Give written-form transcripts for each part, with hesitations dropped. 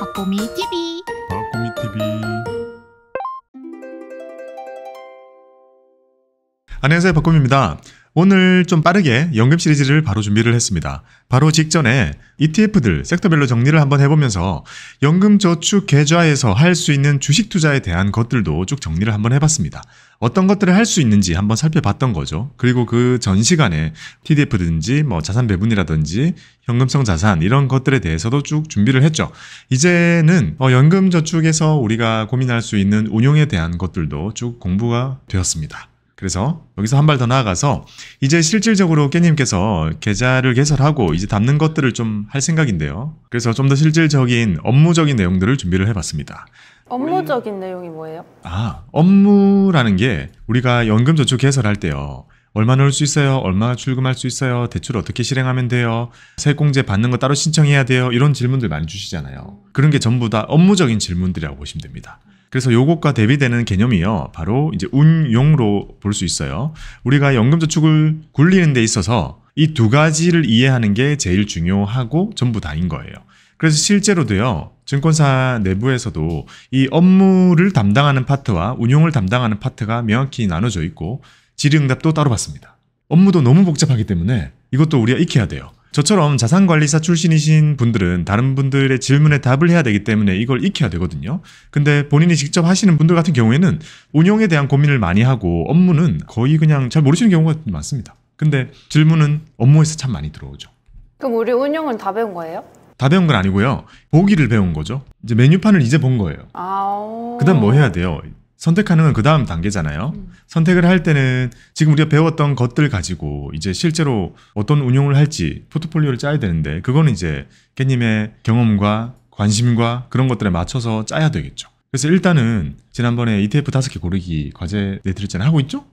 박보미 TV. 박보미 TV. 안녕하세요, 박보미입니다. 오늘 좀 빠르게 연금 시리즈를 바로 준비를 했습니다. 바로 직전에 ETF들 섹터별로 정리를 한번 해보면서 연금저축 계좌에서 할 수 있는 주식 투자에 대한 것들도 쭉 정리를 한번 해봤습니다. 어떤 것들을 할 수 있는지 한번 살펴봤던 거죠. 그리고 그 전 시간에 TDF든지 뭐 자산 배분이라든지 현금성 자산 이런 것들에 대해서도 쭉 준비를 했죠. 이제는 연금저축에서 우리가 고민할 수 있는 운용에 대한 것들도 쭉 공부가 되었습니다. 그래서 여기서 한 발 더 나아가서 이제 실질적으로 깨님께서 계좌를 개설하고 이제 담는 것들을 좀 할 생각인데요. 그래서 좀 더 실질적인 업무적인 내용들을 준비를 해봤습니다. 업무적인 내용이 뭐예요? 업무라는 게 우리가 연금저축 개설할 때요. 얼마 넣을 수 있어요? 얼마 출금할 수 있어요? 대출 어떻게 실행하면 돼요? 세액공제 받는 거 따로 신청해야 돼요? 이런 질문들 많이 주시잖아요. 그런 게 전부 다 업무적인 질문들이라고 보시면 됩니다. 그래서 요것과 대비되는 개념이요. 바로 이제 운용으로 볼 수 있어요. 우리가 연금저축을 굴리는 데 있어서 이 두 가지를 이해하는 게 제일 중요하고 전부 다인 거예요. 그래서 실제로도요. 증권사 내부에서도 이 업무를 담당하는 파트와 운용을 담당하는 파트가 명확히 나눠져 있고 질의응답도 따로 받습니다. 업무도 너무 복잡하기 때문에 이것도 우리가 익혀야 돼요. 저처럼 자산관리사 출신이신 분들은 다른 분들의 질문에 답을 해야 되기 때문에 이걸 익혀야 되거든요. 근데 본인이 직접 하시는 분들 같은 경우에는 운용에 대한 고민을 많이 하고 업무는 거의 그냥 잘 모르시는 경우가 많습니다. 근데 질문은 업무에서 참 많이 들어오죠. 그럼 우리 운용은 다 배운 거예요? 다 배운 건 아니고요. 보기를 배운 거죠. 이제 메뉴판을 이제 본 거예요. 그 다음 뭐 해야 돼요? 선택하는 건 그 다음 단계잖아요. 선택을 할 때는 지금 우리가 배웠던 것들 가지고 이제 실제로 어떤 운용을 할지 포트폴리오를 짜야 되는데 그거는 이제 깨님의 경험과 관심과 그런 것들에 맞춰서 짜야 되겠죠. 그래서 일단은 지난번에 ETF 5개 고르기 과제 내드렸잖아요. 하고 있죠?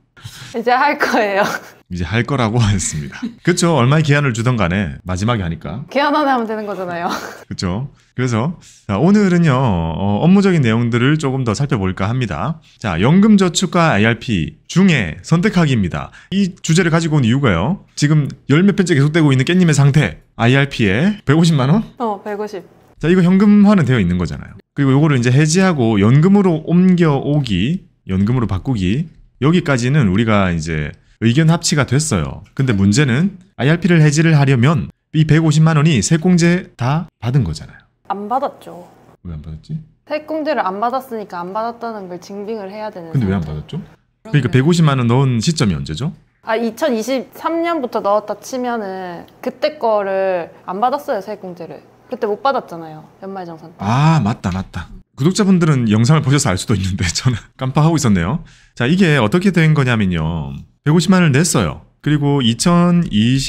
이제 할 거예요. 이제 할 거라고 했습니다. 그렇죠. 얼마의 기한을 주던 간에 마지막에 하니까. 기한 안에 하면 되는 거잖아요. 그렇죠. 그래서 자, 오늘은요. 업무적인 내용들을 조금 더 살펴볼까 합니다. 자, 연금저축과 IRP 중에 선택하기입니다. 이 주제를 가지고 온 이유가요. 지금 열 몇 편째 계속되고 있는 깻님의 상태. IRP에 150만 원? 150. 자, 이거 현금화는 되어 있는 거잖아요. 그리고 요거를 이제 해지하고 연금으로 옮겨오기, 연금으로 바꾸기 여기까지는 우리가 이제 의견 합치가 됐어요. 근데 문제는 IRP를 해지를 하려면 이 150만 원이 세액공제 다 받은 거잖아요. 안 받았죠. 왜 안 받았지? 세액공제를 안 받았으니까 안 받았다는 걸 증빙을 해야 되는 근데 왜 안 받았죠? 그러니까 150만 원 넣은 시점이 언제죠? 2023년부터 넣었다 치면은 그때 거를 안 받았어요, 세액공제를. 그때 못 받았잖아요, 연말정산 때. 맞다. 구독자분들은 영상을 보셔서 알 수도 있는데 저는 깜빡하고 있었네요. 자, 이게 어떻게 된 거냐면요. 150만 원을 냈어요. 그리고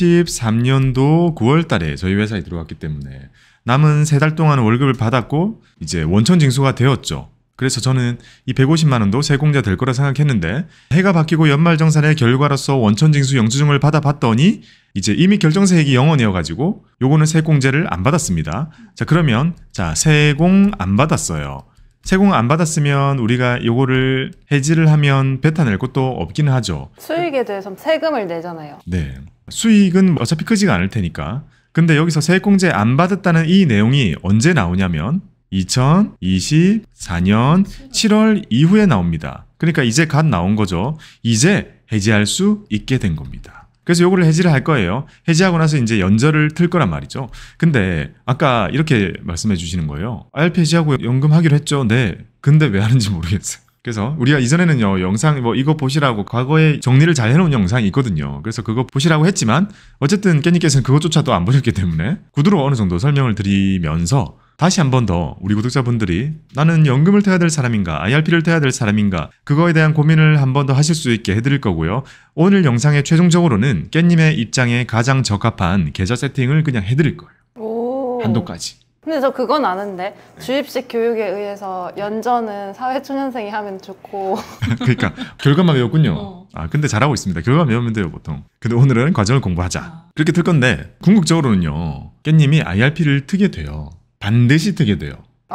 2023년도 9월 달에 저희 회사에 들어왔기 때문에 남은 3달 동안 월급을 받았고 이제 원천 징수가 되었죠. 그래서 저는 이 150만 원도 세공제 될 거라 생각했는데 해가 바뀌고 연말정산의 결과로서 원천징수 영수증을 받아봤더니 이제 이미 결정세액이 0원이어가지고 요거는 세공제를 안 받았습니다. 자, 그러면 세공 안 받았어요. 세공 안 받았으면 우리가 요거를 해지를 하면 뱉어낼 것도 없기는 하죠. 수익에 대해서 세금을 내잖아요. 네. 수익은 어차피 크지가 않을 테니까. 근데 여기서 세액공제 안 받았다는 이 내용이 언제 나오냐면 2024년 7월 이후에 나옵니다. 그러니까 이제 갓 나온 거죠. 이제 해지할 수 있게 된 겁니다. 그래서 요거를 해지를 할 거예요. 해지하고 나서 이제 연저를 틀 거란 말이죠. 근데 아까 이렇게 말씀해 주시는 거예요. IRP 해지하고 연금 하기로 했죠. 네. 근데 왜 하는지 모르겠어요. 그래서 우리가 이전에는요, 영상 이거 보시라고 과거에 정리를 잘 해놓은 영상이 있거든요. 그래서 그거 보시라고 했지만 어쨌든 깻님께서는 그것조차도 안 보셨기 때문에 구두로 어느 정도 설명을 드리면서 다시 한 번 더 우리 구독자분들이 나는 연금을 태워야 될 사람인가, IRP를 태워야 될 사람인가, 그거에 대한 고민을 한 번 더 하실 수 있게 해드릴 거고요. 오늘 영상에 최종적으로는 깻님의 입장에 가장 적합한 계좌 세팅을 그냥 해드릴 거예요. 오. 한도까지. 근데 저 그건 아는데 주입식 교육에 의해서 연저는 사회초년생이 하면 좋고. 그러니까 결과만 외웠군요. 근데 잘하고 있습니다. 결과만 외우면 돼요, 보통. 근데 오늘은 과정을 공부하자. 그렇게 틀 건데 궁극적으로는요. 깻님이 IRP를 트게 돼요. 반드시 트게 돼요.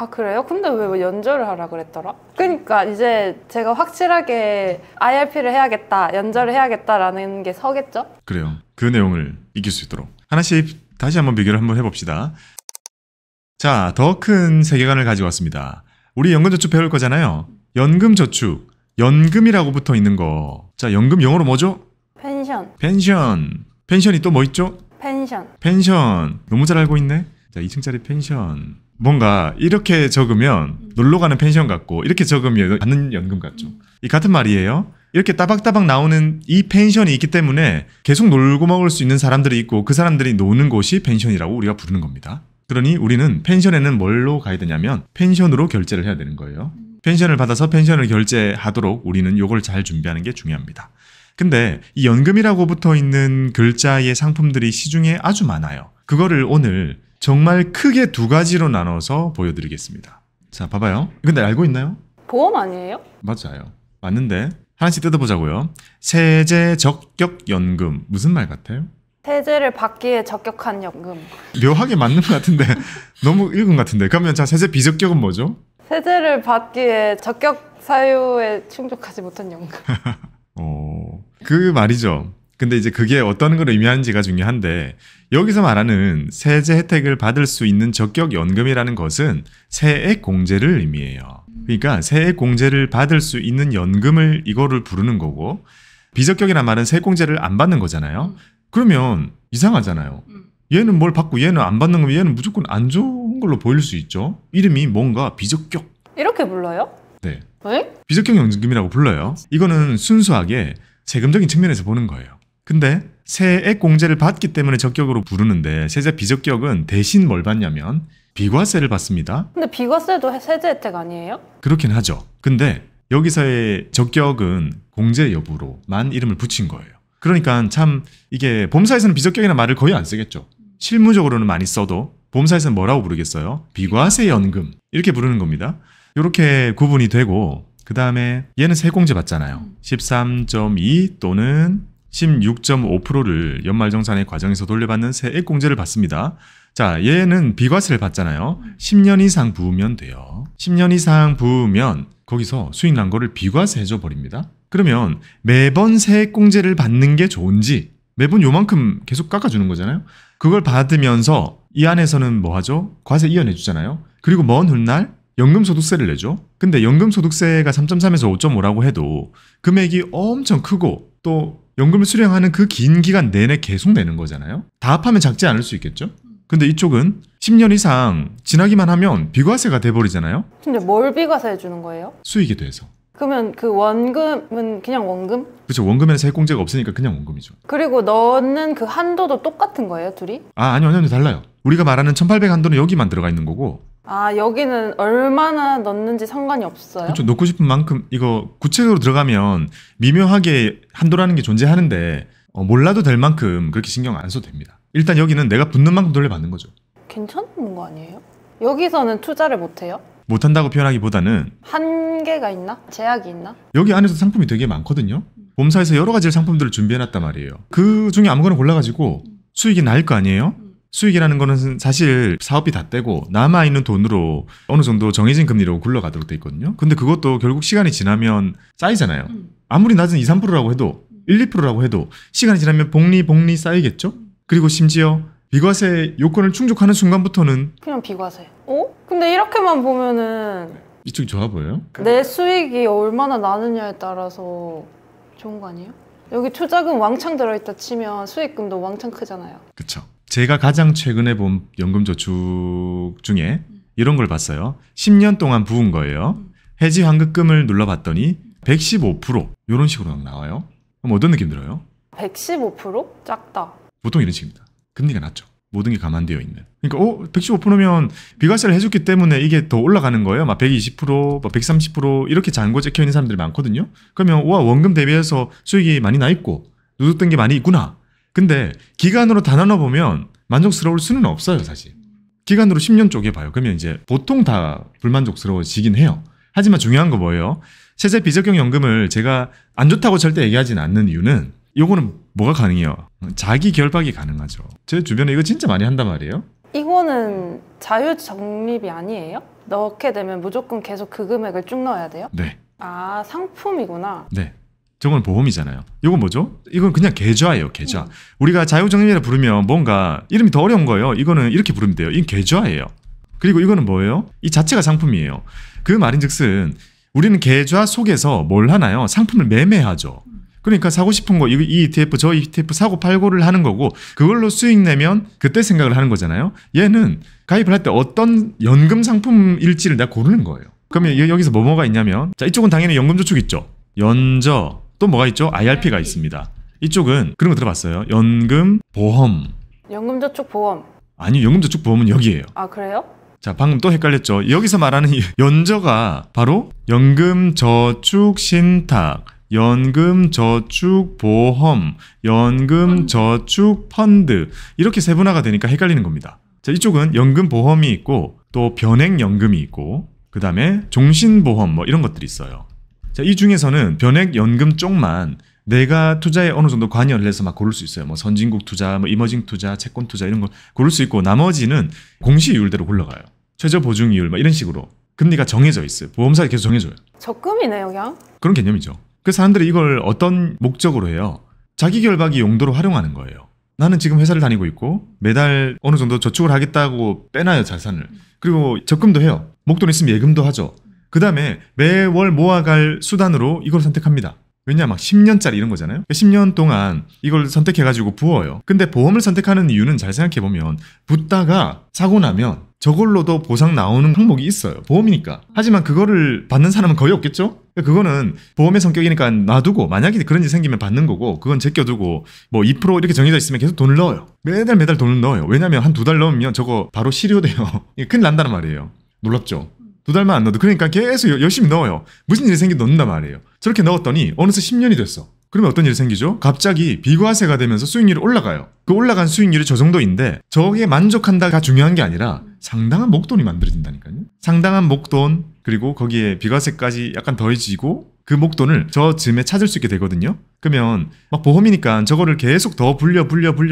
그래요? 근데 왜 연저를 하라 그랬더라? 그러니까 이제 제가 확실하게 IRP를 해야겠다, 연저를 해야겠다라는 게 서겠죠? 그래요. 그 내용을 이길 수 있도록 하나씩 다시 한번 비교를 한번 해봅시다. 자, 더 큰 세계관을 가지고 왔습니다. 우리 연금저축 배울 거잖아요. 연금저축, 연금이라고 붙어 있는 거. 자, 연금 영어로 뭐죠? 펜션. 펜션. 펜션이 또 뭐 있죠? 펜션. 펜션. 너무 잘 알고 있네. 자, 2층짜리 펜션. 뭔가 이렇게 적으면 놀러 가는 펜션 같고 이렇게 적으면 받는 연금 같죠. 이 같은 말이에요. 이렇게 따박따박 나오는 이 펜션이 있기 때문에 계속 놀고 먹을 수 있는 사람들이 있고 그 사람들이 노는 곳이 펜션이라고 우리가 부르는 겁니다. 그러니 우리는 펜션에는 뭘로 가야 되냐면 펜션으로 결제를 해야 되는 거예요. 펜션을 받아서 펜션을 결제하도록 우리는 요걸 잘 준비하는 게 중요합니다. 근데 이 연금이라고 붙어 있는 글자의 상품들이 시중에 아주 많아요. 그거를 오늘 정말 크게 두 가지로 나눠서 보여드리겠습니다. 자, 봐봐요. 근데 알고 있나요? 보험 아니에요? 맞아요. 맞는데 하나씩 뜯어보자고요. 세제 적격 연금. 무슨 말 같아요? 세제를 받기에 적격한 연금. 묘하게 맞는 것 같은데 너무 읽은 것 같은데. 그러면 자, 세제 비적격은 뭐죠? 세제를 받기에 적격 사유에 충족하지 못한 연금. 그 말이죠. 근데 이제 그게 어떤 걸 의미하는지가 중요한데 여기서 말하는 세제 혜택을 받을 수 있는 적격 연금이라는 것은 세액 공제를 의미해요. 그러니까 세액 공제를 받을 수 있는 연금을 이거를 부르는 거고 비적격이란 말은 세액 공제를 안 받는 거잖아요. 그러면 이상하잖아요. 얘는 뭘 받고 얘는 안 받는 거면 얘는 무조건 안 좋은 걸로 보일 수 있죠. 이름이 뭔가 비적격. 이렇게 불러요? 네. 왜? 비적격 연금이라고 불러요. 이거는 순수하게 세금적인 측면에서 보는 거예요. 근데 세액 공제를 받기 때문에 적격으로 부르는데 세제 비적격은 대신 뭘 받냐면 비과세를 받습니다. 근데 비과세도 세제 혜택 아니에요? 그렇긴 하죠. 근데 여기서의 적격은 공제 여부로만 이름을 붙인 거예요. 그러니까 참 이게 보험사에서는 비적격이라는 말을 거의 안 쓰겠죠. 실무적으로는 많이 써도 보험사에서는 뭐라고 부르겠어요? 비과세 연금 이렇게 부르는 겁니다. 이렇게 구분이 되고 그 다음에 얘는 세공제 받잖아요. 13.2 또는 16.5%를 연말정산의 과정에서 돌려받는 세액공제를 받습니다. 자, 얘는 비과세를 받잖아요. 10년 이상 부으면 돼요. 10년 이상 부으면 거기서 수익 난 거를 비과세 해줘 버립니다. 그러면 매번 세액공제를 받는 게 좋은지 매번 요만큼 계속 깎아주는 거잖아요. 그걸 받으면서 이 안에서는 뭐 하죠? 과세 이연해 주잖아요. 그리고 먼 훗날 연금소득세를 내죠. 근데 연금소득세가 3.3에서 5.5라고 해도 금액이 엄청 크고 또 연금을 수령하는 그 긴 기간 내내 계속 내는 거잖아요. 다 합하면 작지 않을 수 있겠죠. 근데 이쪽은 10년 이상 지나기만 하면 비과세가 돼버리잖아요. 근데 뭘 비과세 해주는 거예요? 수익에 대해서. 그러면 그 원금은 그냥 원금? 그렇죠. 원금에는 세액공제가 없으니까 그냥 원금이죠. 그리고 넣는 그 한도도 똑같은 거예요, 둘이? 아니요. 달라요. 우리가 말하는 1800 한도는 여기만 들어가 있는 거고 아, 여기는 얼마나 넣는지 상관이 없어요? 그렇죠. 넣고 싶은 만큼 이거 구체적으로 들어가면 미묘하게 한도라는 게 존재하는데 몰라도 될 만큼 그렇게 신경 안 써도 됩니다. 일단 여기는 내가 붙는 만큼 돌려받는 거죠. 괜찮은 거 아니에요? 여기서는 투자를 못해요? 못한다고 표현하기보다는 한계가 있나? 제약이 있나? 여기 안에서 상품이 되게 많거든요. 보험사에서 여러 가지 상품들을 준비해놨단 말이에요. 그 중에 아무거나 골라가지고 수익이 날 거 아니에요? 수익이라는 거는 사실 사업비 다 떼고 남아있는 돈으로 어느 정도 정해진 금리로 굴러가도록 돼 있거든요. 근데 그것도 결국 시간이 지나면 쌓이잖아요. 아무리 낮은 2, 3%라고 해도 1, 2%라고 해도 시간이 지나면 복리 쌓이겠죠? 그리고 심지어 비과세 요건을 충족하는 순간부터는 그냥 비과세. 근데 이렇게만 보면은 이쪽이 좋아 보여요? 내 수익이 얼마나 나느냐에 따라서 좋은 거 아니에요? 여기 투자금 왕창 들어있다 치면 수익금도 왕창 크잖아요. 그쵸. 제가 가장 최근에 본 연금저축 중에 이런 걸 봤어요. 10년 동안 부은 거예요. 해지 환급금을 눌러봤더니 115% 이런 식으로 나와요. 그럼 어떤 느낌 들어요? 115%? 작다. 보통 이런 식입니다. 금리가 낮죠. 모든 게 감안되어 있는. 그러니까 115%면 비과세를 해줬기 때문에 이게 더 올라가는 거예요. 막 120%, 막 130% 이렇게 잔고 찍혀 있는 사람들이 많거든요. 그러면 와, 원금 대비해서 수익이 많이 나 있고 누적된 게 많이 있구나. 근데 기간으로 다 나눠보면 만족스러울 수는 없어요, 사실. 기간으로 10년 쪼개봐요. 그러면 이제 보통 다 불만족스러워지긴 해요. 하지만 중요한 거 뭐예요? 세제 비적격 연금을 제가 안 좋다고 절대 얘기하진 않는 이유는 요거는 뭐가 가능해요? 자기 결박이 가능하죠. 제 주변에 이거 진짜 많이 한단 말이에요. 이거는 자유적립이 아니에요? 넣게 되면 무조건 계속 그 금액을 쭉 넣어야 돼요? 네. 아, 상품이구나. 네. 저건 보험이잖아요. 이건 뭐죠? 이건 그냥 계좌예요, 계좌. 우리가 자유적립이라 부르면 뭔가 이름이 더 어려운 거예요. 이거는 이렇게 부르면 돼요. 이건 계좌예요. 그리고 이거는 뭐예요? 이 자체가 상품이에요. 그 말인즉슨 우리는 계좌 속에서 뭘 하나요? 상품을 매매하죠. 그러니까 사고 싶은 거, 이 ETF, 저 ETF 사고 팔고를 하는 거고, 그걸로 수익 내면 그때 생각을 하는 거잖아요. 얘는 가입을 할 때 어떤 연금 상품일지를 내가 고르는 거예요. 그러면 여기서 뭐가 있냐면, 자, 이쪽은 당연히 연금저축 있죠. 연저, 또 뭐가 있죠? IRP가 있습니다. 이쪽은 그런 거 들어봤어요. 연금보험. 연금저축보험. 아니, 연금저축보험은 여기예요. 아, 그래요? 자, 방금 또 헷갈렸죠. 여기서 말하는 이 연저가 바로 연금저축신탁, 연금저축보험, 연금저축펀드 이렇게 세분화가 되니까 헷갈리는 겁니다. 자, 이쪽은 연금보험이 있고 또 변액연금이 있고 그 다음에 종신보험 뭐 이런 것들이 있어요. 자, 이 중에서는 변액연금 쪽만 내가 투자에 어느 정도 관여를 해서 막 고를 수 있어요. 뭐 선진국 투자, 뭐 이머징 투자, 채권 투자 이런 거 고를 수 있고 나머지는 공시이율대로 굴러가요. 최저 보증이율 뭐 이런 식으로 금리가 정해져 있어요. 보험사에 계속 정해줘요. 적금이네요, 그냥. 그런 개념이죠. 그 사람들이 이걸 어떤 목적으로 해요? 자기 결박이 용도로 활용하는 거예요. 나는 지금 회사를 다니고 있고 매달 어느 정도 저축을 하겠다고 빼놔요, 자산을. 그리고 적금도 해요. 목돈 있으면 예금도 하죠. 그 다음에 매월 모아갈 수단으로 이걸 선택합니다. 왜냐, 막 10년짜리 이런 거잖아요. 10년 동안 이걸 선택해가지고 부어요. 근데 보험을 선택하는 이유는 잘 생각해보면 붓다가 사고 나면 저걸로도 보상 나오는 항목이 있어요. 보험이니까. 하지만 그거를 받는 사람은 거의 없겠죠? 그거는 보험의 성격이니까 놔두고 만약에 그런 일이 생기면 받는 거고 그건 제껴두고 뭐 2% 이렇게 정해져 있으면 계속 돈을 넣어요. 매달 돈을 넣어요. 왜냐면 한 2달 넣으면 저거 바로 실효돼요. 큰일 난다는 말이에요. 놀랍죠? 2달만 안 넣어도 그러니까 계속 열심히 넣어요. 무슨 일이 생기도 넣는단 말이에요. 저렇게 넣었더니 어느새 10년이 됐어. 그러면 어떤 일이 생기죠? 갑자기 비과세가 되면서 수익률이 올라가요. 그 올라간 수익률이 저 정도인데 저게 만족한다가 중요한 게 아니라 상당한 목돈이 만들어진다니까요. 상당한 목돈 그리고 거기에 비과세까지 약간 더해지고 그 목돈을 저 즈음에 찾을 수 있게 되거든요. 그러면 막 보험이니까 저거를 계속 더 불려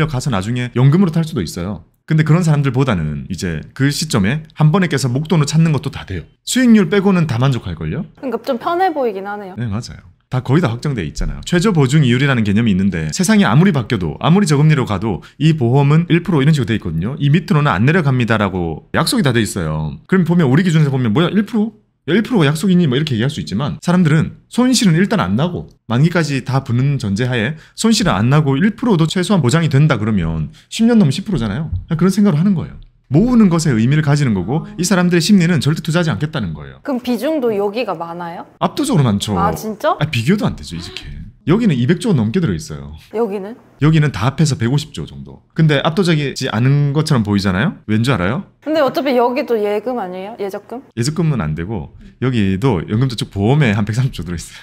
가서 나중에 연금으로 탈 수도 있어요. 근데 그런 사람들보다는 이제 그 시점에 한 번에 깨서 목돈을 찾는 것도 다 돼요. 수익률 빼고는 다 만족할걸요? 그러니까 좀 편해 보이긴 하네요. 네, 맞아요. 다 거의 다 확정되어 있잖아요. 최저 보증 이율이라는 개념이 있는데 세상이 아무리 바뀌어도 아무리 저금리로 가도 이 보험은 1% 이런 식으로 돼 있거든요. 이 밑으로는 안 내려갑니다라고 약속이 다 돼 있어요. 그럼 보면 우리 기준에서 보면 뭐야 1%? 야, 1%가 약속이니 뭐 이렇게 얘기할 수 있지만 사람들은 손실은 일단 안 나고 만기까지 다 부는 전제하에 손실은 안 나고 1%도 최소한 보장이 된다 그러면 10년 넘으면 10%잖아요. 그런 생각을 하는 거예요. 모으는 것에 의미를 가지는 거고 이 사람들의 심리는 절대 투자하지 않겠다는 거예요. 그럼 비중도 여기가 많아요? 압도적으로 많죠. 아, 진짜? 비교도 안 되죠, 이렇게. 여기는 200조 넘게 들어있어요. 여기는? 여기는 다 합해서 150조 정도. 근데 압도적이지 않은 것처럼 보이잖아요? 왠지 알아요? 근데 어차피 여기도 예금 아니에요? 예적금? 예적금은 안 되고 여기도 연금저축보험에 한 130조 들어있어요.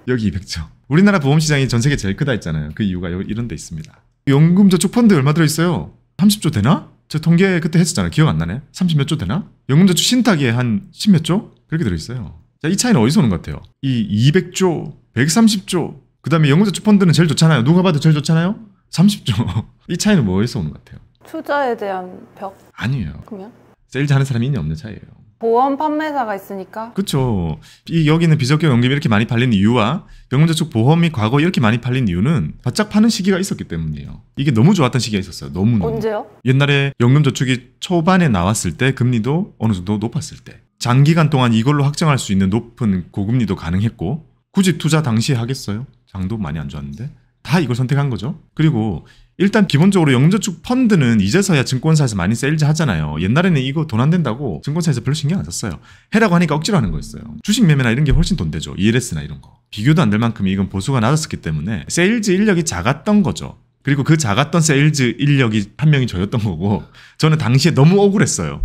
여기 200조. 우리나라 보험시장이 전 세계 제일 크다 했잖아요. 그 이유가 여기 이런 데 있습니다. 연금저축펀드 얼마 들어있어요? 30조 되나? 저 통계 그때 했었잖아요. 기억 안 나네. 30몇 조 되나? 연금저축 신탁에 한 10몇 조? 그렇게 들어있어요. 자, 이 차이는 어디서 오는 것 같아요? 이 200조, 130조, 그 다음에 연금저축 펀드는 제일 좋잖아요. 누가 봐도 제일 좋잖아요? 30조. 이 차이는 뭐에서 오는 것 같아요? 투자에 대한 벽? 아니에요. 그러면? 세일즈 하는 사람이 있냐 없냐 차이예요. 보험 판매사가 있으니까? 그렇죠. 여기는 비적격 연금이 이렇게 많이 팔린 이유와 연금저축 보험이 과거에 이렇게 많이 팔린 이유는 바짝 파는 시기가 있었기 때문이에요. 이게 너무 좋았던 시기가 있었어요. 너무. 언제요? 옛날에 연금저축이 초반에 나왔을 때 금리도 어느 정도 높았을 때 장기간 동안 이걸로 확정할 수 있는 높은 고금리도 가능했고 굳이 투자 당시에 하겠어요? 장도 많이 안 좋았는데 다 이걸 선택한 거죠. 그리고 일단 기본적으로 연금저축 펀드는 이제서야 증권사에서 많이 세일즈 하잖아요. 옛날에는 이거 돈 안 된다고 증권사에서 별로 신경 안 썼어요. 해라고 하니까 억지로 하는 거였어요. 주식 매매나 이런 게 훨씬 돈 되죠. ELS나 이런 거. 비교도 안 될 만큼 이건 보수가 낮았었기 때문에 세일즈 인력이 작았던 거죠. 그리고 그 작았던 세일즈 인력이 한 명이 저였던 거고 저는 당시에 너무 억울했어요.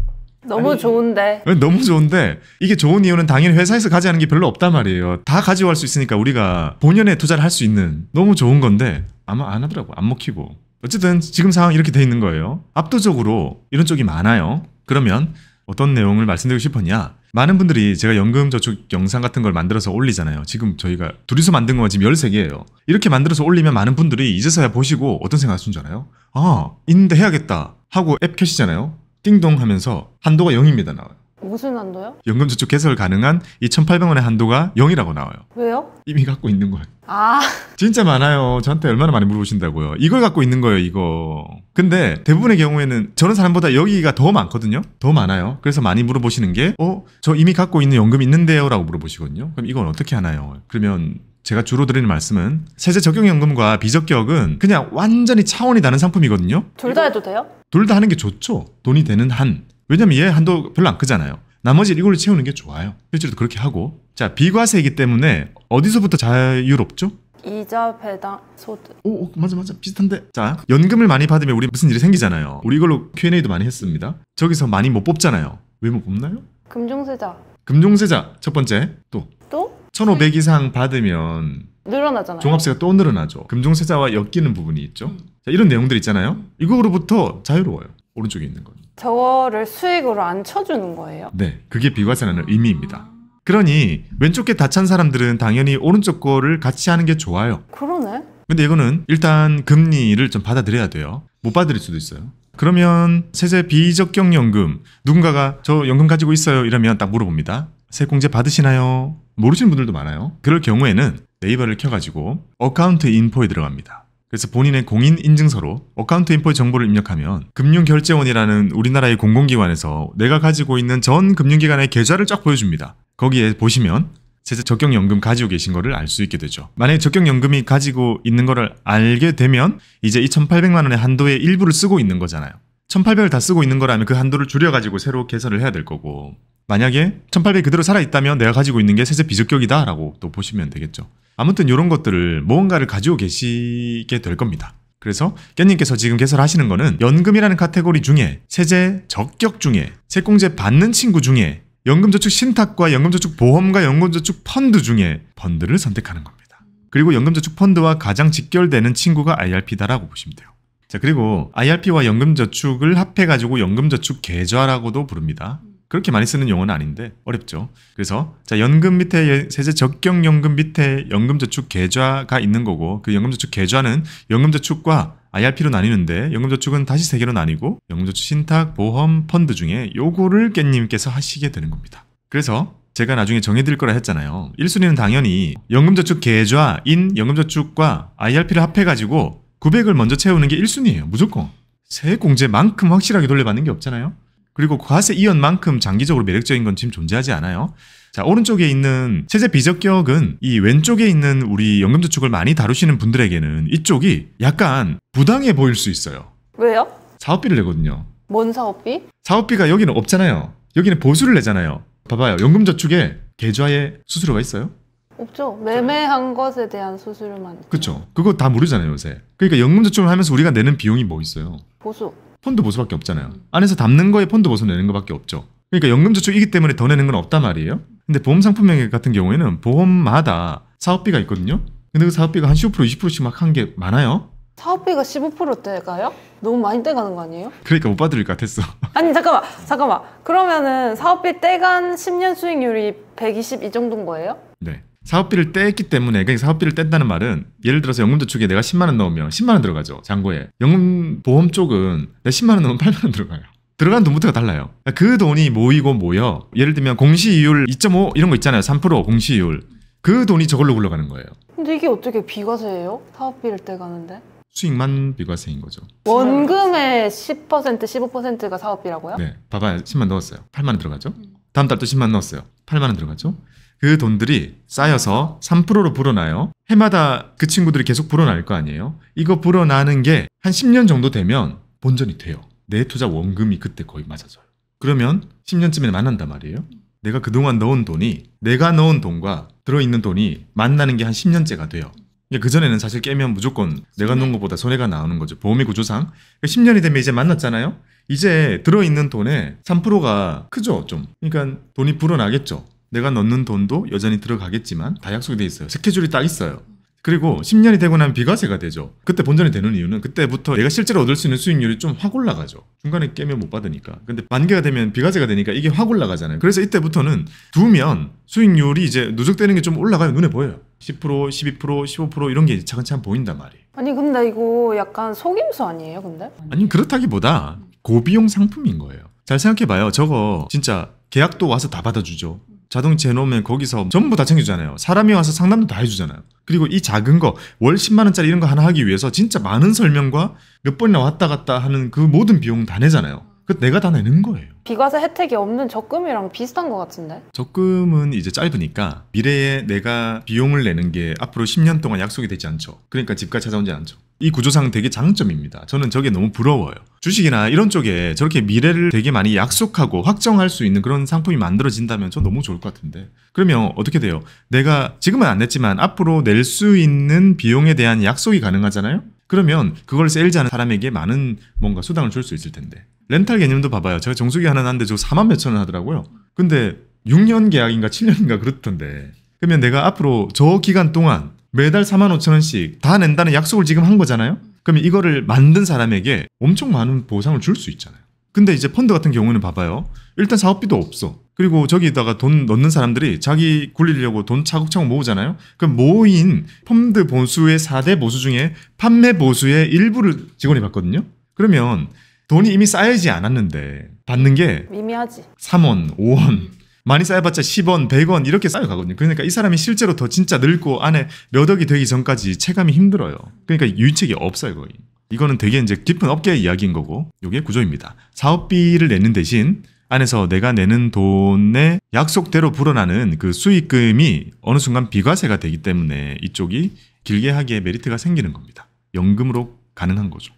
너무 좋은데. 너무 좋은데 이게 좋은 이유는 당연히 회사에서 가져가는 게 별로 없단 말이에요. 다 가져갈 수 있으니까 우리가 본연의 투자를 할 수 있는 너무 좋은 건데 아마 안 하더라고. 안 먹히고. 어쨌든 지금 상황이 이렇게 돼 있는 거예요. 압도적으로 이런 쪽이 많아요. 그러면 어떤 내용을 말씀드리고 싶었냐. 많은 분들이 제가 연금저축 영상 같은 걸 만들어서 올리잖아요. 지금 저희가 둘이서 만든 건 지금 13개예요. 이렇게 만들어서 올리면 많은 분들이 이제서야 보시고 어떤 생각 하시는 줄 알아요? 아, 있는데 해야겠다 하고 앱 켜시잖아요. 띵동 하면서 한도가 0입니다 나와요. 무슨 한도요? 연금저축 개설 가능한 이 1,800원의 한도가 0이라고 나와요. 왜요? 이미 갖고 있는 거예요. 아, 진짜 많아요. 저한테 얼마나 많이 물어보신다고요. 이걸 갖고 있는 거예요, 이거. 근데 대부분의 경우에는 저런 사람보다 여기가 더 많거든요. 더 많아요. 그래서 많이 물어보시는 게 저 이미 갖고 있는 연금 있는데요? 라고 물어보시거든요. 그럼 이건 어떻게 하나요? 그러면 제가 주로 드리는 말씀은 세제 적용연금과 비적격은 그냥 완전히 차원이 다른 상품이거든요. 둘 다 해도 돼요? 둘 다 하는 게 좋죠. 돈이 되는 한. 왜냐면 얘 한도 별로 안 크잖아요. 나머지 이걸로 채우는 게 좋아요. 실제로 그렇게 하고. 자, 비과세이기 때문에 어디서부터 자유롭죠? 이자, 배당, 소득. 오, 맞아. 비슷한데. 자, 연금을 많이 받으면 우리 무슨 일이 생기잖아요. 우리 이걸로 Q&A도 많이 했습니다. 저기서 많이 못 뽑잖아요. 왜 못 뽑나요? 금중세자. 금종세자 첫 번째. 또 또? 1,500 이상 받으면 늘어나잖아요. 종합세가 또 늘어나죠. 금종세자와 엮이는 부분이 있죠. 자, 이런 내용들 있잖아요. 이거로부터 자유로워요. 오른쪽에 있는 건. 저거를 수익으로 안 쳐주는 거예요. 네, 그게 비과세라는 의미입니다. 그러니 왼쪽 게 다 찬 사람들은 당연히 오른쪽 거를 같이 하는 게 좋아요. 그러네. 근데 이거는 일단 금리를 좀 받아들여야 돼요. 못 받을 수도 있어요. 그러면 세제 비적격연금 누군가가 저 연금 가지고 있어요 이러면 딱 물어봅니다. 세액공제 받으시나요? 모르시는 분들도 많아요. 그럴 경우에는 네이버를 켜가지고 어카운트 인포에 들어갑니다. 그래서 본인의 공인인증서로 어카운트 인포의 정보를 입력하면 금융결제원이라는 우리나라의 공공기관에서 내가 가지고 있는 전 금융기관의 계좌를 쫙 보여줍니다. 거기에 보시면 세제 적격연금 가지고 계신 거를 알 수 있게 되죠. 만약에 적격연금이 가지고 있는 거를 알게 되면 이제 이 1,800만 원의 한도의 일부를 쓰고 있는 거잖아요. 1,800을 다 쓰고 있는 거라면 그 한도를 줄여가지고 새로 개설을 해야 될 거고, 만약에 1,800이 그대로 살아있다면 내가 가지고 있는 게 세제 비적격이다 라고 또 보시면 되겠죠. 아무튼 이런 것들을 무언가를 가지고 계시게 될 겁니다. 그래서 깻님께서 지금 개설하시는 거는 연금이라는 카테고리 중에 세제 적격 중에 세공제 받는 친구 중에 연금저축 신탁과 연금저축 보험과 연금저축 펀드 중에 펀드를 선택하는 겁니다. 그리고 연금저축 펀드와 가장 직결되는 친구가 IRP다라고 보시면 돼요. 자, 그리고 IRP와 연금저축을 합해가지고 연금저축 계좌라고도 부릅니다. 그렇게 많이 쓰는 용어는 아닌데 어렵죠. 그래서 자, 연금 밑에 세제 적격연금 밑에 연금저축 계좌가 있는 거고, 그 연금저축 계좌는 연금저축과 IRP로 나뉘는데 연금저축은 다시 세 개로 나뉘고 연금저축 신탁, 보험, 펀드 중에 요거를 깻님께서 하시게 되는 겁니다. 그래서 제가 나중에 정해드릴 거라 했잖아요. 1순위는 당연히 연금저축 계좌인 연금저축과 IRP를 합해가지고 900을 먼저 채우는 게 1순위예요. 무조건. 세액공제만큼 확실하게 돌려받는 게 없잖아요. 그리고 과세 이연만큼 장기적으로 매력적인 건 지금 존재하지 않아요. 자, 오른쪽에 있는 세제 비적격은 이 왼쪽에 있는 우리 연금저축을 많이 다루시는 분들에게는 이쪽이 약간 부당해 보일 수 있어요. 왜요? 사업비를 내거든요. 뭔 사업비? 사업비가 여기는 없잖아요. 여기는 보수를 내잖아요. 봐봐요. 연금저축에 계좌에 수수료가 있어요? 없죠. 매매한 것에 대한 수수료만. 그렇죠. 그거 다 모르잖아요, 요새. 그러니까 연금저축을 하면서 우리가 내는 비용이 뭐 있어요? 보수. 펀드 보수밖에 없잖아요. 안에서 담는 거에 펀드 보수 내는 거밖에 없죠. 그러니까 연금저축이기 때문에 더 내는 건 없단 말이에요. 근데 보험상품명 같은 경우에는 보험마다 사업비가 있거든요. 근데 그 사업비가 한 15%, 20%씩 막 한 게 많아요. 사업비가 15%대가요? 너무 많이 떼가는 거 아니에요? 그러니까 못 받을 것 같았어. 아니 잠깐만. 그러면은 사업비 떼간 10년 수익률이 120 이 정도인 거예요? 네. 사업비를 뗐기 때문에, 그러니까 사업비를 뗐다는 말은 예를 들어서 연금저축에 내가 10만 원 넣으면 10만 원 들어가죠. 잔고에. 연금보험 쪽은 내가 10만 원 넣으면 8만 원 들어가요. 들어간 돈부터가 달라요. 그 돈이 모이고 모여, 예를 들면 공시이율 2.5 이런 거 있잖아요. 3% 공시이율. 그 돈이 저걸로 굴러가는 거예요. 근데 이게 어떻게 비과세예요? 사업비를 떼가는데? 수익만 비과세인 거죠. 원금의 10%, 15%가 사업비라고요? 네. 봐봐요. 10만 넣었어요. 8만 원 들어가죠. 다음 달 또 10만 넣었어요. 8만 원 들어가죠. 그 돈들이 쌓여서 3%로 불어나요. 해마다 그 친구들이 계속 불어날 거 아니에요. 이거 불어나는 게 한 10년 정도 되면 본전이 돼요. 내 투자 원금이 그때 거의 맞아져요. 그러면 10년쯤에 만난단 말이에요. 내가 그동안 넣은 돈이, 내가 넣은 돈과 들어있는 돈이 만나는 게 한 10년째가 돼요. 그전에는 사실 깨면 무조건 내가 넣은 것보다 손해가 나오는 거죠. 보험의 구조상. 10년이 되면 이제 만났잖아요. 이제 들어있는 돈의 3%가 크죠, 좀. 그러니까 돈이 불어나겠죠. 내가 넣는 돈도 여전히 들어가겠지만 다 약속이 돼 있어요. 스케줄이 딱 있어요. 그리고 10년이 되고 나면 비과세가 되죠. 그때 본전이 되는 이유는 그때부터 내가 실제로 얻을 수 있는 수익률이 좀 확 올라가죠. 중간에 깨면 못 받으니까. 근데 만기가 되면 비과세가 되니까 이게 확 올라가잖아요. 그래서 이때부터는 두면 수익률이 이제 누적되는 게 좀 올라가요. 눈에 보여요. 10%, 12%, 15% 이런 게 차근차근 보인단 말이에요. 아니 근데 이거 약간 속임수 아니에요 근데? 아니 그렇다기보다 고비용 상품인 거예요. 잘 생각해봐요. 저거 진짜 계약도 와서 다 받아주죠. 자동이체 해놓으면 거기서 전부 다 챙겨주잖아요. 사람이 와서 상담도 다 해주잖아요. 그리고 이 작은 거 월 10만 원짜리 이런 거 하나 하기 위해서 진짜 많은 설명과 몇 번이나 왔다 갔다 하는 그 모든 비용 다 내잖아요. 그 내가 다 내는 거예요. 비과세 혜택이 없는 적금이랑 비슷한 것 같은데? 적금은 이제 짧으니까 미래에 내가 비용을 내는 게 앞으로 10년 동안 약속이 되지 않죠. 그러니까 집까지 찾아오지 않죠. 이 구조상 되게 장점입니다. 저는 저게 너무 부러워요. 주식이나 이런 쪽에 저렇게 미래를 되게 많이 약속하고 확정할 수 있는 그런 상품이 만들어진다면 전 너무 좋을 것 같은데. 그러면 어떻게 돼요? 내가 지금은 안 냈지만 앞으로 낼 수 있는 비용에 대한 약속이 가능하잖아요? 그러면 그걸 세일즈하는 사람에게 많은 뭔가 수당을 줄 수 있을 텐데. 렌탈 개념도 봐봐요. 제가 정수기 하나 놨는데 저 4만 몇천 원 하더라고요. 근데 6년 계약인가 7년인가 그렇던데. 그러면 내가 앞으로 저 기간 동안 매달 4만 5천 원씩 다 낸다는 약속을 지금 한 거잖아요. 그러면 이거를 만든 사람에게 엄청 많은 보상을 줄 수 있잖아요. 근데 이제 펀드 같은 경우는 봐봐요. 일단 사업비도 없어. 그리고 저기다가 돈 넣는 사람들이 자기 굴리려고 돈 차곡차곡 모으잖아요. 그럼 모인 펀드 보수의 4대 보수 중에 판매 보수의 일부를 직원이 받거든요. 그러면 돈이 이미 쌓이지 않았는데 받는 게 미미하지. 3원, 5원, 많이 쌓여봤자 10원, 100원 이렇게 쌓여가거든요. 그러니까 이 사람이 실제로 더 진짜 늙고 안에 몇 억이 되기 전까지 체감이 힘들어요. 그러니까 유의책이 없어요, 거의. 이거는 되게 이제 깊은 업계의 이야기인 거고, 이게 구조입니다. 사업비를 내는 대신 안에서 내가 내는 돈의 약속대로 불어나는 그 수익금이 어느 순간 비과세가 되기 때문에 이쪽이 길게 하기에 메리트가 생기는 겁니다. 연금으로 가능한 거죠.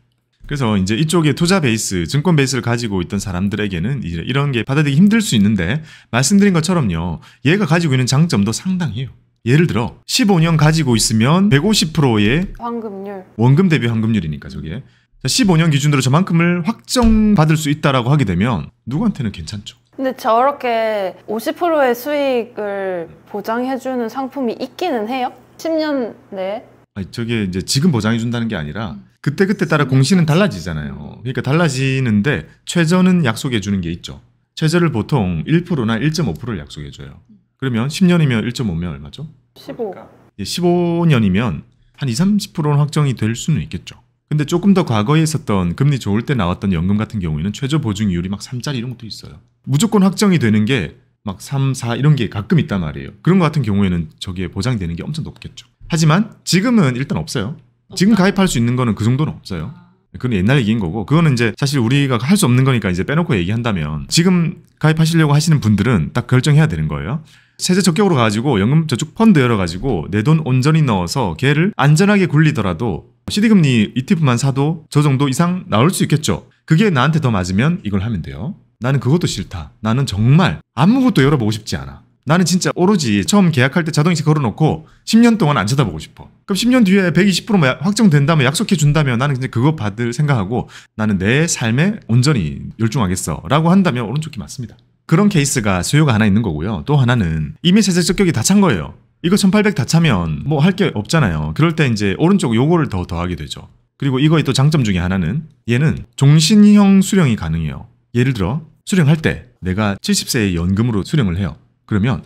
그래서 이제 이쪽에 투자 베이스, 증권 베이스를 가지고 있던 사람들에게는 이제 이런 게 받아들이기 힘들 수 있는데, 말씀드린 것처럼요, 얘가 가지고 있는 장점도 상당해요. 예를 들어 15년 가지고 있으면 150%의 환급률. 원금 대비 환급률이니까 저게 15년 기준으로 저만큼을 확정받을 수 있다라고 하게 되면 누구한테는 괜찮죠. 근데 저렇게 50%의 수익을 보장해주는 상품이 있기는 해요? 10년 내에? 아니, 저게 이제 지금 보장해 준다는 게 아니라 그때그때 따라 공시는 달라지잖아요. 그러니까 달라지는데 최저는 약속해 주는 게 있죠. 최저를 보통 1%나 1.5%를 약속해 줘요. 그러면 10년이면 1.5면 얼마죠? 15. 15년이면 한 20, 30%는 확정이 될 수는 있겠죠. 근데 조금 더 과거에 있었던 금리 좋을 때 나왔던 연금 같은 경우에는 최저 보증이율이 막 3짜리 이런 것도 있어요. 무조건 확정이 되는 게 막 3, 4 이런 게 가끔 있단 말이에요. 그런 거 같은 경우에는 저기에 보장이 되는 게 엄청 높겠죠. 하지만 지금은 일단 없어요. 지금 가입할 수 있는 거는 그 정도는 없어요. 그건 옛날 얘기인 거고, 그거는 이제 사실 우리가 할 수 없는 거니까 이제 빼놓고 얘기한다면, 지금 가입하시려고 하시는 분들은 딱 결정해야 되는 거예요. 세제 적격으로 가지고 연금 저축 펀드 열어가지고 내 돈 온전히 넣어서 걔를 안전하게 굴리더라도 CD금리 ETF만 사도 저 정도 이상 나올 수 있겠죠. 그게 나한테 더 맞으면 이걸 하면 돼요. 나는 그것도 싫다. 나는 정말 아무것도 열어보고 싶지 않아. 나는 진짜 오로지 처음 계약할 때 자동이체 걸어놓고 10년 동안 안 쳐다보고 싶어. 그럼 10년 뒤에 120% 확정된다면, 약속해 준다면 나는 이제 그거 받을 생각하고 나는 내 삶에 온전히 열중하겠어 라고 한다면 오른쪽이 맞습니다. 그런 케이스가 수요가 하나 있는 거고요. 또 하나는 이미 세제 적격이 다 찬 거예요. 이거 1800 다 차면 뭐 할 게 없잖아요. 그럴 때 이제 오른쪽 요거를 더 더하게 되죠. 그리고 이거의 또 장점 중에 하나는 얘는 종신형 수령이 가능해요. 예를 들어 수령할 때 내가 70세에 연금으로 수령을 해요. 그러면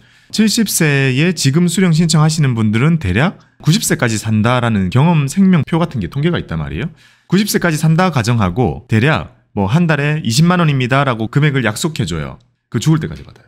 70세에 지금 수령 신청하시는 분들은 대략 90세까지 산다라는 경험 생명표 같은 게 통계가 있단 말이에요. 90세까지 산다 가정하고 대략 뭐 한 달에 20만 원입니다 라고 금액을 약속해줘요. 그 죽을 때까지 받아요.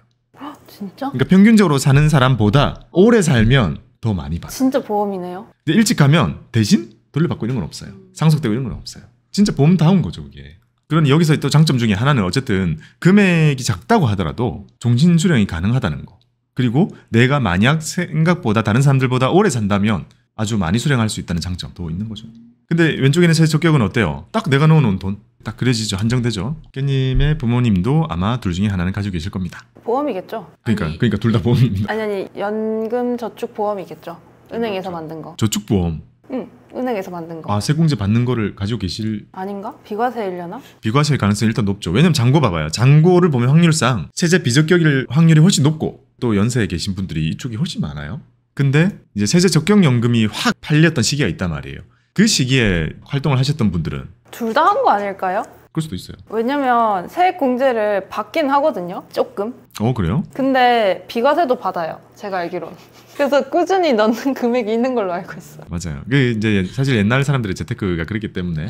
진짜? 그러니까 평균적으로 사는 사람보다 오래 살면 더 많이 받아요. 진짜 보험이네요. 근데 일찍 가면 대신 돌려받고 이런 건 없어요. 상속되고 이런 건 없어요. 진짜 보험다운 거죠, 그게. 그런 여기서 또 장점 중에 하나는 어쨌든 금액이 작다고 하더라도 종신 수령이 가능하다는 거. 그리고 내가 만약 생각보다 다른 사람들보다 오래 산다면 아주 많이 수령할 수 있다는 장점도 있는 거죠. 근데 왼쪽에는 세제 적격은 어때요? 딱 내가 넣어놓은 돈 딱 그려지죠. 한정되죠. 깨님의 부모님도 아마 둘 중에 하나는 가지고 계실 겁니다. 보험이겠죠? 그러니까 둘 다 보험입니다. 아니 연금 저축 보험이겠죠. 은행에서 만든 거. 저축보험. 응, 은행에서 만든 거. 아, 세공제 받는 거를 가지고 계실. 아닌가? 비과세일려나? 비과세일 가능성이 일단 높죠. 왜냐면 잔고 봐봐요. 잔고를 보면 확률상 세제 비적격일 확률이 훨씬 높고, 또 연세에 계신 분들이 이쪽이 훨씬 많아요. 근데 이제 세제 적격연금이 확 팔렸던 시기가 있단 말이에요. 그 시기에 활동을 하셨던 분들은 둘 다 한 거 아닐까요? 그럴 수도 있어요. 왜냐면 세액공제를 받긴 하거든요. 조금. 그래요? 근데 비과세도 받아요. 제가 알기로는. 그래서 꾸준히 넣는 금액이 있는 걸로 알고 있어요. 맞아요. 그 이제 사실 옛날 사람들의 재테크가 그랬기 때문에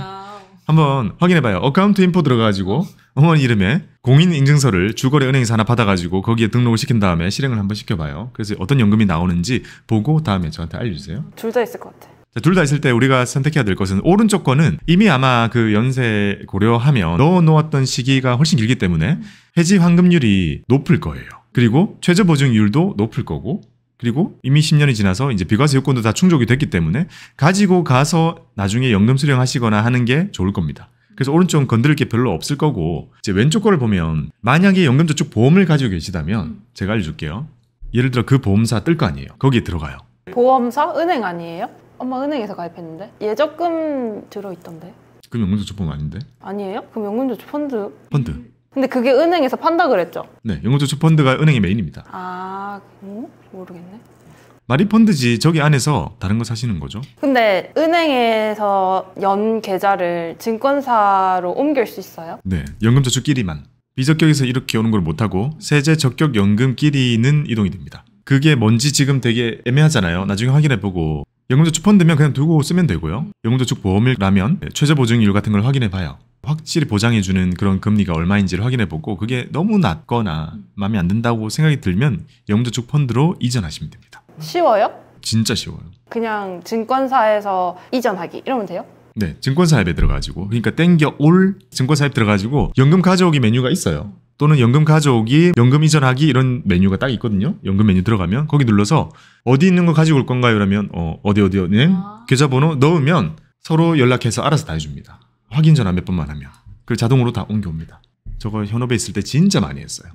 한번 확인해봐요. 어카운트 인포 들어가가지고 어머니 이름에 공인인증서를 주거래 은행에서 하나 받아가지고 거기에 등록을 시킨 다음에 실행을 한번 시켜봐요. 그래서 어떤 연금이 나오는지 보고 다음에 저한테 알려주세요. 둘 다 있을 것 같아. 둘 다 있을 때 우리가 선택해야 될 것은 오른쪽 거는 이미 아마 그 연세 고려하면 넣어놓았던 시기가 훨씬 길기 때문에 해지 환급률이 높을 거예요. 그리고 최저 보증률도 높을 거고 그리고 이미 10년이 지나서 이제 비과세 요건도 다 충족이 됐기 때문에 가지고 가서 나중에 연금 수령하시거나 하는 게 좋을 겁니다. 그래서 오른쪽은 건드릴 게 별로 없을 거고 이제 왼쪽 거를 보면 만약에 연금저축 보험을 가지고 계시다면 제가 알려줄게요. 예를 들어 그 보험사 뜰 거 아니에요. 거기에 들어가요. 보험사? 은행 아니에요? 엄마 은행에서 가입했는데 예적금 들어있던데. 그럼 연금저축 보험 아닌데? 아니에요? 그럼 연금저축 펀드. 근데 그게 은행에서 판다 그랬죠? 네, 연금저축 펀드가 은행의 메인입니다. 아, 모르겠네. 말이 펀드지 저기 안에서 다른 거 사시는 거죠? 근데 은행에서 연 계좌를 증권사로 옮길 수 있어요? 네, 연금저축끼리만. 비적격에서 이렇게 오는 걸 못하고 세제 적격 연금끼리는 이동이 됩니다. 그게 뭔지 지금 되게 애매하잖아요. 나중에 확인해보고 연금저축 펀드면 그냥 두고 쓰면 되고요. 연금저축 보험이라면 최저 보증률 같은 걸 확인해봐요. 확실히 보장해주는 그런 금리가 얼마인지를 확인해보고 그게 너무 낮거나 마음에 안 든다고 생각이 들면 연금저축 펀드로 이전하시면 됩니다. 쉬워요? 진짜 쉬워요. 그냥 증권사에서 이전하기 이러면 돼요? 네, 증권사 앱에 들어가지고 그러니까 땡겨 올 증권사 앱 들어가지고 연금 가져오기 메뉴가 있어요. 또는 연금 가져오기, 연금 이전하기 이런 메뉴가 딱 있거든요. 연금 메뉴 들어가면 거기 눌러서 어디 있는 거 가지고 올 건가요? 이러면 어디 은행 계좌번호 넣으면 서로 연락해서 알아서 다 해줍니다. 확인 전화 몇 번만 하면 그리고 자동으로 다 옮겨옵니다. 저거 현업에 있을 때 진짜 많이 했어요.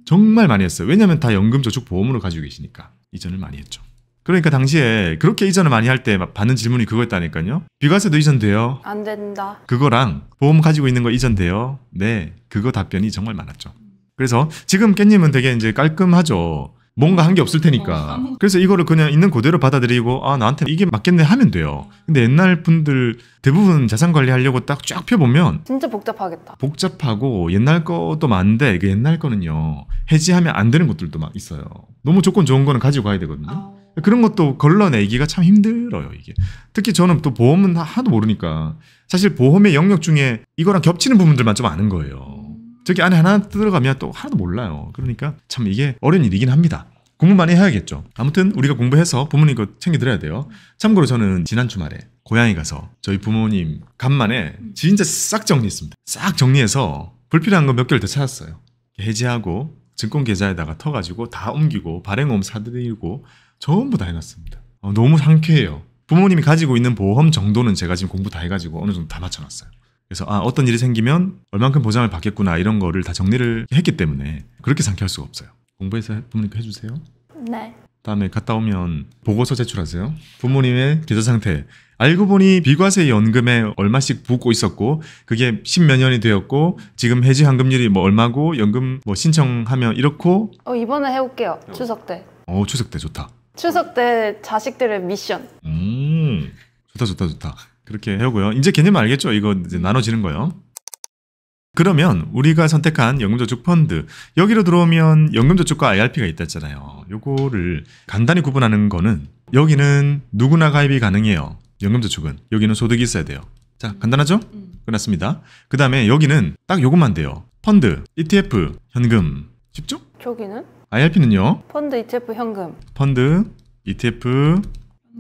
정말 많이 했어요. 왜냐하면 다 연금저축보험으로 가지고 계시니까 이전을 많이 했죠. 그러니까 당시에 그렇게 이전을 많이 할 때 받는 질문이 그거였다니까요. 비과세도 이전돼요? 안 된다. 그거랑 보험 가지고 있는 거 이전돼요? 네, 그거 답변이 정말 많았죠. 그래서 지금 깻님은 되게 이제 깔끔하죠. 뭔가 한 게 없을 테니까. 그래서 이거를 그냥 있는 그대로 받아들이고 아 나한테 이게 맞겠네 하면 돼요. 근데 옛날 분들 대부분 자산 관리하려고 딱 쫙 펴보면 진짜 복잡하겠다. 복잡하고 옛날 것도 많은데 그 옛날 거는요 해지하면 안 되는 것들도 막 있어요. 너무 조건 좋은 거는 가지고 가야 되거든요. 그런 것도 걸러내기가 참 힘들어요 이게. 특히 저는 또 보험은 하나도 모르니까 사실 보험의 영역 중에 이거랑 겹치는 부분들만 좀 아는 거예요. 저기 안에 하나 들어가면 또 하나도 몰라요. 그러니까 참 이게 어려운 일이긴 합니다. 공부 많이 해야겠죠. 아무튼 우리가 공부해서 부모님 거 챙겨드려야 돼요. 참고로 저는 지난 주말에 고향에 가서 저희 부모님 간만에 진짜 싹 정리했습니다. 싹 정리해서 불필요한 거 몇 개를 더 찾았어요. 해지하고 증권 계좌에다가 터가지고 다 옮기고 발행보험 사드리고 전부 다 해놨습니다. 너무 상쾌해요. 부모님이 가지고 있는 보험 정도는 제가 지금 공부 다 해가지고 어느 정도 다 맞춰놨어요. 그래서 어떤 일이 생기면 얼만큼 보장을 받겠구나 이런 거를 다 정리를 했기 때문에 그렇게 상쾌할 수가 없어요. 공부해서 부모님께 해주세요. 네. 다음에 갔다 오면 보고서 제출하세요. 부모님의 계좌 상태. 알고 보니 비과세 연금에 얼마씩 붓고 있었고 그게 10몇 년이 되었고 지금 해지 환급률이 뭐 얼마고 연금 뭐 신청하면 이렇고 이번에 해볼게요. 추석 때. 추석 때 좋다. 추석 때 자식들의 미션. 좋다. 그렇게 해오고요. 이제 개념 알겠죠? 이거 이제 나눠지는 거요. 그러면 우리가 선택한 연금저축 펀드 여기로 들어오면 연금저축과 IRP가 있다 했잖아요. 요거를 간단히 구분하는 거는 여기는 누구나 가입이 가능해요. 연금저축은 여기는 소득이 있어야 돼요. 자, 간단하죠? 끝났습니다. 그 다음에 여기는 딱 요것만 돼요. 펀드, ETF, 현금. 쉽죠? 저기는? IRP는요? 펀드, ETF, 현금. 펀드, ETF,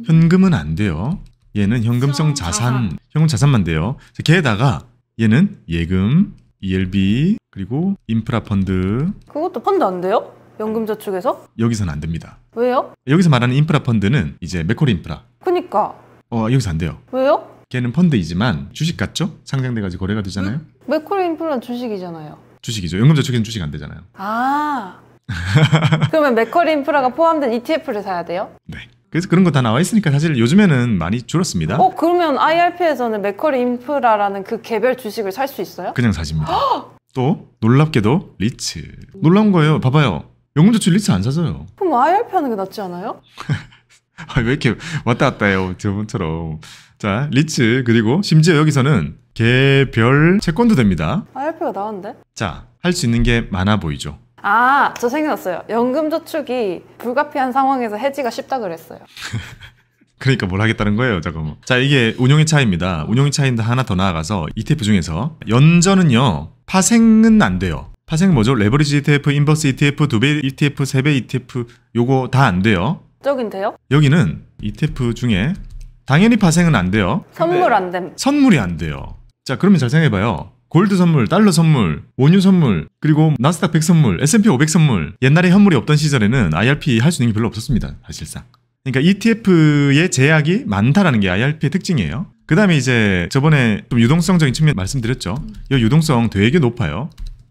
현금은 안 돼요. 얘는 현금성 자산, 현금 자산만 돼요. 게다가 얘는 예금, ELB, 그리고 인프라 펀드. 그것도 펀드 안 돼요? 연금저축에서? 여기서는 안 됩니다. 왜요? 여기서 말하는 인프라 펀드는 이제 맥쿼리 인프라. 그니까. 여기서 안 돼요. 왜요? 걔는 펀드이지만 주식 같죠? 상장돼가지고 거래가 되잖아요. 맥쿼리 인프라는 주식이잖아요. 주식이죠. 연금저축에는 주식 안 되잖아요. 그러면 맥쿼리 인프라가 포함된 ETF를 사야 돼요? 네. 그래서 그런 거 다 나와 있으니까 사실 요즘에는 많이 줄었습니다. 그러면 IRP에서는 맥쿼리 인프라라는 그 개별 주식을 살 수 있어요? 그냥 사십니다. 또 놀랍게도 리츠. 놀라운 거예요. 봐봐요. 연금저축 리츠 안 사줘요. 그럼 IRP 하는 게 낫지 않아요? 왜 이렇게 왔다 갔다 해요. 저번처럼. 자, 리츠 그리고 심지어 여기서는 개별 채권도 됩니다. IRP가 나은데? 자, 할 수 있는 게 많아 보이죠. 저 생각났어요. 연금저축이 불가피한 상황에서 해지가 쉽다 그랬어요. 그러니까 뭘 하겠다는 거예요, 잠깐만. 자, 이게 운용의 차이입니다. 운용의 차이인데 하나 더 나아가서 ETF 중에서 연전은요, 파생은 안 돼요. 파생은 뭐죠? 레버리지 ETF, 인버스 ETF, 2배 ETF, 3배 ETF 요거 다 안 돼요. 저긴 돼요? 여기는 ETF 중에 당연히 파생은 안 돼요. 선물 안 됨. 선물이 안 돼요. 자, 그러면 잘 생각해봐요. 골드 선물, 달러 선물, 원유 선물, 그리고 나스닥 100 선물, S&P 500 선물. 옛날에 현물이 없던 시절에는 IRP 할 수 있는 게 별로 없었습니다, 사실상. 그러니까 ETF의 제약이 많다라는 게 IRP의 특징이에요. 그 다음에 이제 저번에 좀 유동성적인 측면 말씀드렸죠. 이 유동성 되게 높아요.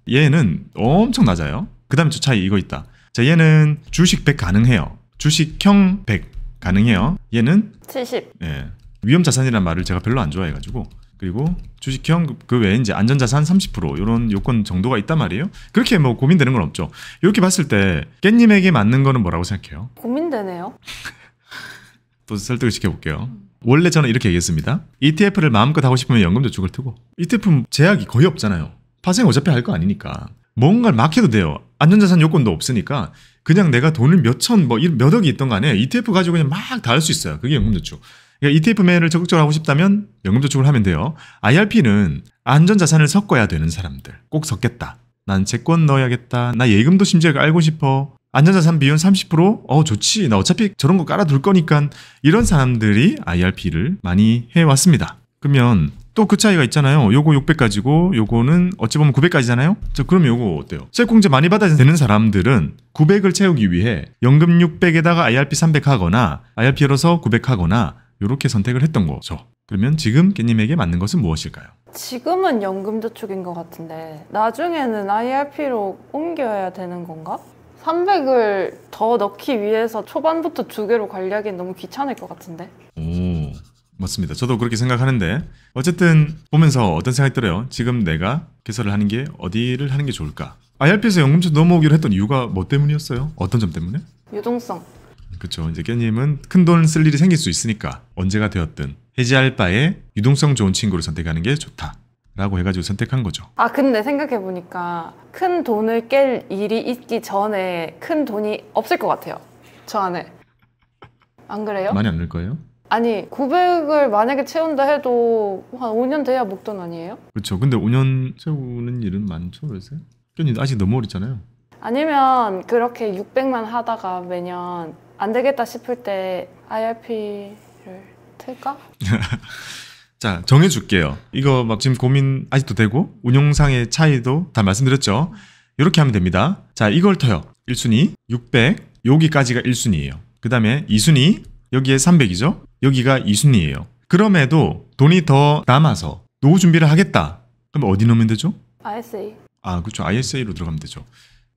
얘는 엄청 낮아요. 그 다음에 저 차이 이거 있다. 자, 얘는 주식 100 가능해요. 주식형 100 가능해요. 얘는 70. 예, 위험자산이라는 말을 제가 별로 안 좋아해가지고. 그리고 주식형 그 외에 이제 안전자산 30% 이런 요건 정도가 있단 말이에요. 그렇게 뭐 고민되는 건 없죠. 이렇게 봤을 때 깻님에게 맞는 거는 뭐라고 생각해요? 고민되네요. 또 설득을 시켜볼게요. 원래 저는 이렇게 얘기했습니다. ETF를 마음껏 하고 싶으면 연금저축을 트고, ETF는 제약이 거의 없잖아요. 파생 어차피 할 거 아니니까 뭔가를 막 해도 돼요. 안전자산 요건도 없으니까 그냥 내가 돈을 몇천 몇 억이 있던 간에 ETF 가지고 그냥 막 다 할 수 있어요. 그게 연금저축. 그러니까 ETF 매매를 적극적으로 하고 싶다면 연금저축을 하면 돼요. IRP는 안전자산을 섞어야 되는 사람들. 꼭 섞겠다. 난 채권 넣어야겠다. 나 예금도 심지어 알고 싶어. 안전자산 비율 30%? 좋지. 나 어차피 저런 거 깔아둘 거니까. 이런 사람들이 IRP를 많이 해왔습니다. 그러면 또 그 차이가 있잖아요. 요거 600 가지고 요거는 어찌 보면 900까지잖아요. 그러면 요거 어때요? 세액공제 많이 받아야 되는 사람들은 900을 채우기 위해 연금 600에다가 IRP 300 하거나 IRP로서 900 하거나 요렇게 선택을 했던 거죠. 그러면 지금 깻님에게 맞는 것은 무엇일까요? 지금은 연금저축인 것 같은데 나중에는 IRP로 옮겨야 되는 건가? 300을 더 넣기 위해서 초반부터 2개로 관리하기엔 너무 귀찮을 것 같은데. 오, 맞습니다. 저도 그렇게 생각하는데 어쨌든 보면서 어떤 생각이 들어요. 지금 내가 개설을 하는 게 어디를 하는 게 좋을까? IRP에서 연금저축 넘어오기로 했던 이유가 뭐 때문이었어요? 어떤 점 때문에? 유동성. 그렇죠. 이제 깻님은 큰 돈 쓸 일이 생길 수 있으니까 언제가 되었든 해지할 바에 유동성 좋은 친구를 선택하는 게 좋다라고 해가지고 선택한 거죠. 아 근데 생각해보니까 큰 돈을 깰 일이 있기 전에 큰 돈이 없을 것 같아요. 저 안에. 안 그래요? 많이 안 넣을 거예요? 아니 900을 만약에 채운다 해도 한 5년 돼야 목돈 아니에요? 그렇죠. 근데 5년 채우는 일은 많죠, 요새? 깻님 아직 너무 어리잖아요. 아니면 그렇게 600만 하다가 매년 안 되겠다 싶을 때 IRP를 틀까? 자, 정해줄게요. 이거 막 지금 고민 아직도 되고 운용상의 차이도 다 말씀드렸죠. 이렇게 하면 됩니다. 자, 이걸 터요. 1순위 600 여기까지가 1순위예요. 그 다음에 2순위 여기에 300이죠. 여기가 2순위예요. 그럼에도 돈이 더 남아서 노후 준비를 하겠다. 그럼 어디 넣으면 되죠? ISA. 아, 그렇죠. ISA로 들어가면 되죠.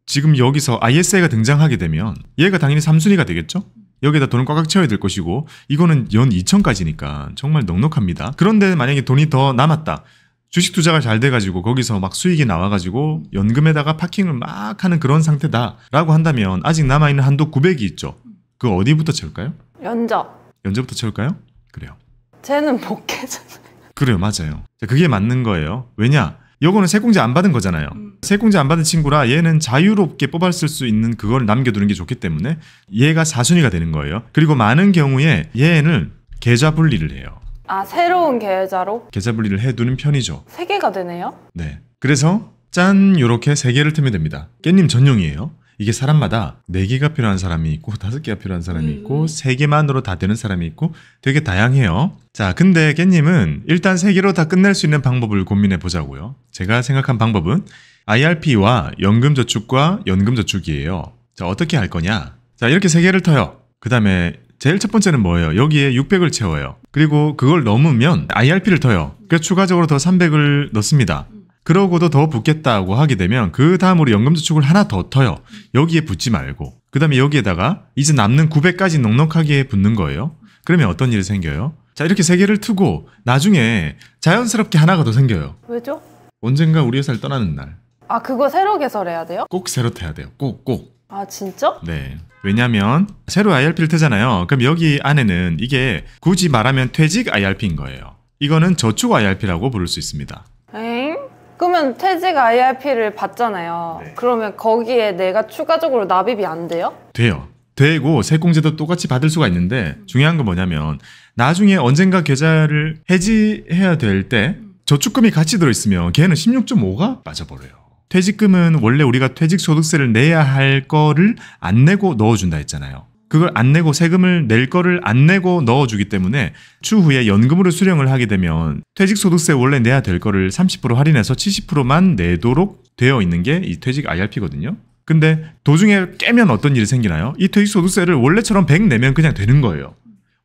지금 여기서 ISA가 등장하게 되면 얘가 당연히 3순위가 되겠죠? 여기에다 돈을 꽉꽉 채워야 될 것이고 이거는 연 2천까지니까 정말 넉넉합니다. 그런데 만약에 돈이 더 남았다. 주식 투자가 잘 돼가지고 거기서 막 수익이 나와가지고 연금에다가 파킹을 막 하는 그런 상태다라고 한다면 아직 남아있는 한도 900이 있죠. 그거 어디부터 채울까요? 연적. 연재부터 채울까요? 그래요. 쟤는 못 깨잖아요. 그래요. 맞아요. 자, 그게 맞는 거예요. 왜냐? 요거는 세액공제 안 받은 거잖아요. 세액공제 안 받은 친구라 얘는 자유롭게 뽑았을 수 있는 그걸 남겨두는 게 좋기 때문에 얘가 4순위가 되는 거예요. 그리고 많은 경우에 얘는 계좌 분리를 해요. 아 새로운 계좌로? 계좌 분리를 해두는 편이죠. 3개가 되네요? 네. 그래서 짠 요렇게 3개를 틀면 됩니다. 깻님 전용이에요. 이게 사람마다 4개가 필요한 사람이 있고 5개가 필요한 사람이 있고 3개만으로 다 되는 사람이 있고 되게 다양해요. 자, 근데 깻님은 일단 3개로 다 끝낼 수 있는 방법을 고민해 보자고요. 제가 생각한 방법은 IRP와 연금저축과 연금저축이에요. 자, 어떻게 할 거냐? 자, 이렇게 3개를 터요. 그 다음에 제일 첫 번째는 뭐예요? 여기에 600을 채워요. 그리고 그걸 넘으면 IRP를 터요. 그래서 추가적으로 더 300을 넣습니다. 그러고도 더 붙겠다고 하게 되면 그 다음으로 연금저축을 하나 더 터요. 여기에 붙지 말고. 그 다음에 여기에다가 이제 남는 900까지 넉넉하게 붙는 거예요. 그러면 어떤 일이 생겨요? 자, 이렇게 3개를 트고 나중에 자연스럽게 하나가 더 생겨요. 왜죠? 언젠가 우리 회사를 떠나는 날. 아 그거 새로 개설해야 돼요? 꼭 새로 태야 돼요. 꼭. 아 진짜? 네. 왜냐면 새로 IRP를 트잖아요. 그럼 여기 안에는 이게 굳이 말하면 퇴직 IRP인 거예요. 이거는 저축 IRP라고 부를 수 있습니다. 엥? 그러면 퇴직 IRP를 받잖아요. 네. 그러면 거기에 내가 추가적으로 납입이 안 돼요? 돼요. 되고 세액공제도 똑같이 받을 수가 있는데 중요한 건 뭐냐면 나중에 언젠가 계좌를 해지해야 될 때 저축금이 같이 들어있으면 걔는 16.5가 빠져버려요. 퇴직금은 원래 우리가 퇴직소득세를 내야 할 거를 안 내고 넣어준다 했잖아요. 그걸 안 내고 세금을 낼 거를 안 내고 넣어주기 때문에 추후에 연금으로 수령을 하게 되면 퇴직소득세 원래 내야 될 거를 30% 할인해서 70%만 내도록 되어 있는 게 이 퇴직 IRP거든요. 근데 도중에 깨면 어떤 일이 생기나요? 이 퇴직소득세를 원래처럼 100 내면 그냥 되는 거예요.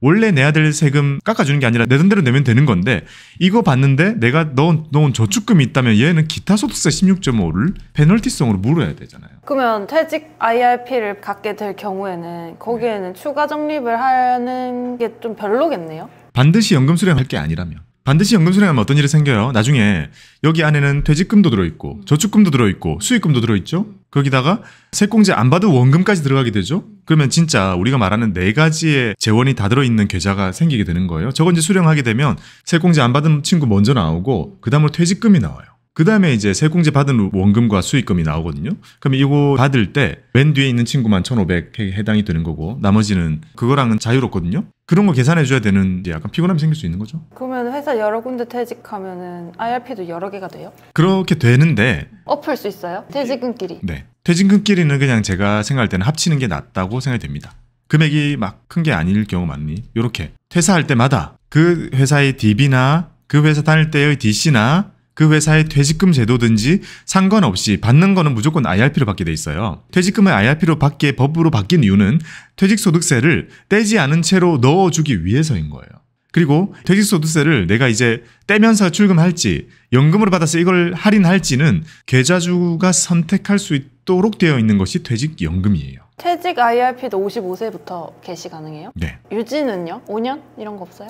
원래 내야 될 세금 깎아주는 게 아니라 내던 대로 내면 되는 건데 이거 봤는데 내가 넣은 저축금이 있다면 얘는 기타 소득세 16.5를 페널티성으로 물어야 되잖아요. 그러면 퇴직 IRP를 갖게 될 경우에는 거기에는 추가 적립을 하는 게 좀 별로겠네요? 반드시 연금 수령할 게 아니라면. 반드시 연금 수령하면 어떤 일이 생겨요? 나중에 여기 안에는 퇴직금도 들어있고 저축금도 들어있고 수익금도 들어있죠? 거기다가 세액공제 안 받은 원금까지 들어가게 되죠? 그러면 진짜 우리가 말하는 4가지의 재원이 다 들어있는 계좌가 생기게 되는 거예요. 저거 이제 수령하게 되면 세액공제 안 받은 친구 먼저 나오고 그 다음으로 퇴직금이 나와요. 그 다음에 이제 세액공제 받은 원금과 수익금이 나오거든요. 그러면 이거 받을 때 맨 뒤에 있는 친구만 1,500에 해당이 되는 거고 나머지는 그거랑은 자유롭거든요. 그런 거 계산해줘야 되는 약간 피곤함이 생길 수 있는 거죠. 그러면 회사 여러 군데 퇴직하면은 IRP도 여러 개가 돼요? 그렇게 되는데 엎을 수 있어요? 퇴직금끼리? 네. 퇴직금끼리는 그냥 제가 생각할 때는 합치는 게 낫다고 생각이 됩니다. 금액이 막 큰 게 아닐 경우 많니? 요렇게 퇴사할 때마다 그 회사의 DB나 그 회사 다닐 때의 DC나 그 회사의 퇴직금 제도든지 상관없이 받는 거는 무조건 IRP로 받게 돼 있어요. 퇴직금을 IRP로 받게 법으로 바뀐 이유는 퇴직소득세를 떼지 않은 채로 넣어주기 위해서인 거예요. 그리고 퇴직소득세를 내가 이제 떼면서 출금할지 연금으로 받아서 이걸 할인할지는 계좌주가 선택할 수 있도록 되어 있는 것이 퇴직연금이에요. 퇴직 IRP도 55세부터 개시 가능해요? 네. 유지는요? 5년? 이런 거 없어요?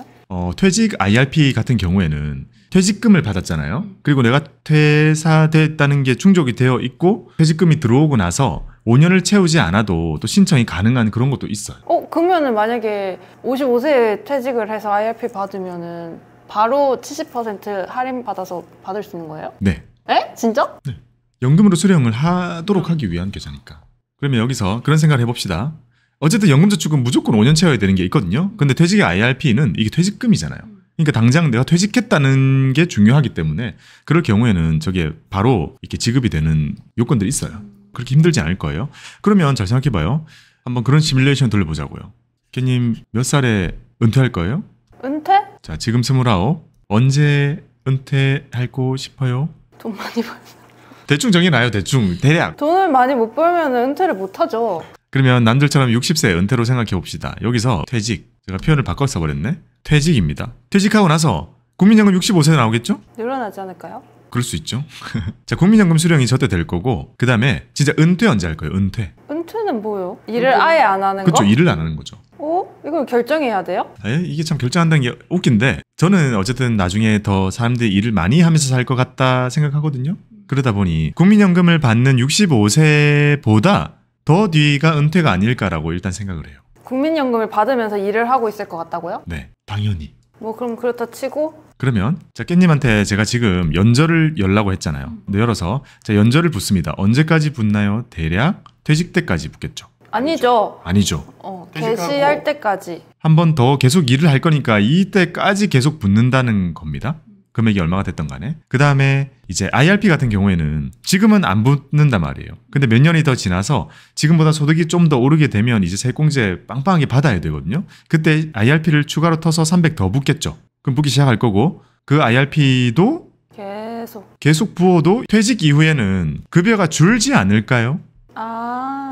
퇴직 IRP 같은 경우에는 퇴직금을 받았잖아요. 그리고 내가 퇴사됐다는 게 충족이 되어 있고 퇴직금이 들어오고 나서 5년을 채우지 않아도 또 신청이 가능한 그런 것도 있어요. 그러면은 만약에 55세에 퇴직을 해서 IRP 받으면은 바로 70% 할인 받아서 받을 수 있는 거예요? 네. 에? 진짜? 네. 연금으로 수령을 하도록 하기 위한 계좌니까. 그러면 여기서 그런 생각을 해봅시다. 어쨌든 연금저축은 무조건 5년 채워야 되는 게 있거든요. 근데 퇴직의 IRP는 이게 퇴직금이잖아요. 그러니까 당장 내가 퇴직했다는 게 중요하기 때문에 그럴 경우에는 저게 바로 이렇게 지급이 되는 요건들이 있어요. 그렇게 힘들지 않을 거예요. 그러면 잘 생각해봐요. 한번 그런 시뮬레이션 돌려보자고요. 걔님 몇 살에 은퇴할 거예요? 은퇴? 자, 지금 29. 언제 은퇴하고 싶어요? 돈 많이 벌. 대충 정해놔요. 대충 대략. 돈을 많이 못 벌면 은퇴를 못 하죠. 그러면 남들처럼 60세 은퇴로 생각해 봅시다. 여기서 퇴직. 제가 표현을 바꿔 써버렸네. 퇴직입니다. 퇴직하고 나서 국민연금 65세 나오겠죠? 늘어나지 않을까요? 그럴 수 있죠. 자, 국민연금 수령이 저때 될 거고 그 다음에 진짜 은퇴 언제 할 거예요? 은퇴. 은퇴는 뭐예요? 일을 아예 안 하는 거? 그렇죠. 일을 안 하는 거죠. 이걸 결정해야 돼요? 이게 참 결정한다는 게 웃긴데 저는 어쨌든 나중에 더 사람들이 일을 많이 하면서 살 것 같다 생각하거든요. 그러다 보니 국민연금을 받는 65세보다 더 뒤가 은퇴가 아닐까라고 일단 생각을 해요. 국민연금을 받으면서 일을 하고 있을 것 같다고요? 네, 당연히. 그럼 그렇다 치고 그러면 자, 깻님한테 제가 지금 연절을 열라고 했잖아요. 근데 열어서 자, 연절을 붓습니다. 언제까지 붓나요? 대략 퇴직 때까지 붓겠죠. 아니죠. 아니죠. 개시할 때까지. 한 번 더 계속 일을 할 거니까 이때까지 계속 붓는다는 겁니다. 금액이 얼마가 됐던 간에. 그 다음에 이제 IRP 같은 경우에는 지금은 안 붙는단 말이에요. 근데 몇 년이 더 지나서 지금보다 소득이 좀 더 오르게 되면 이제 세액공제 빵빵하게 받아야 되거든요. 그때 IRP를 추가로 터서 300 더 붙겠죠. 그럼 붙기 시작할 거고 그 IRP도 계속 부어도 퇴직 이후에는 급여가 줄지 않을까요?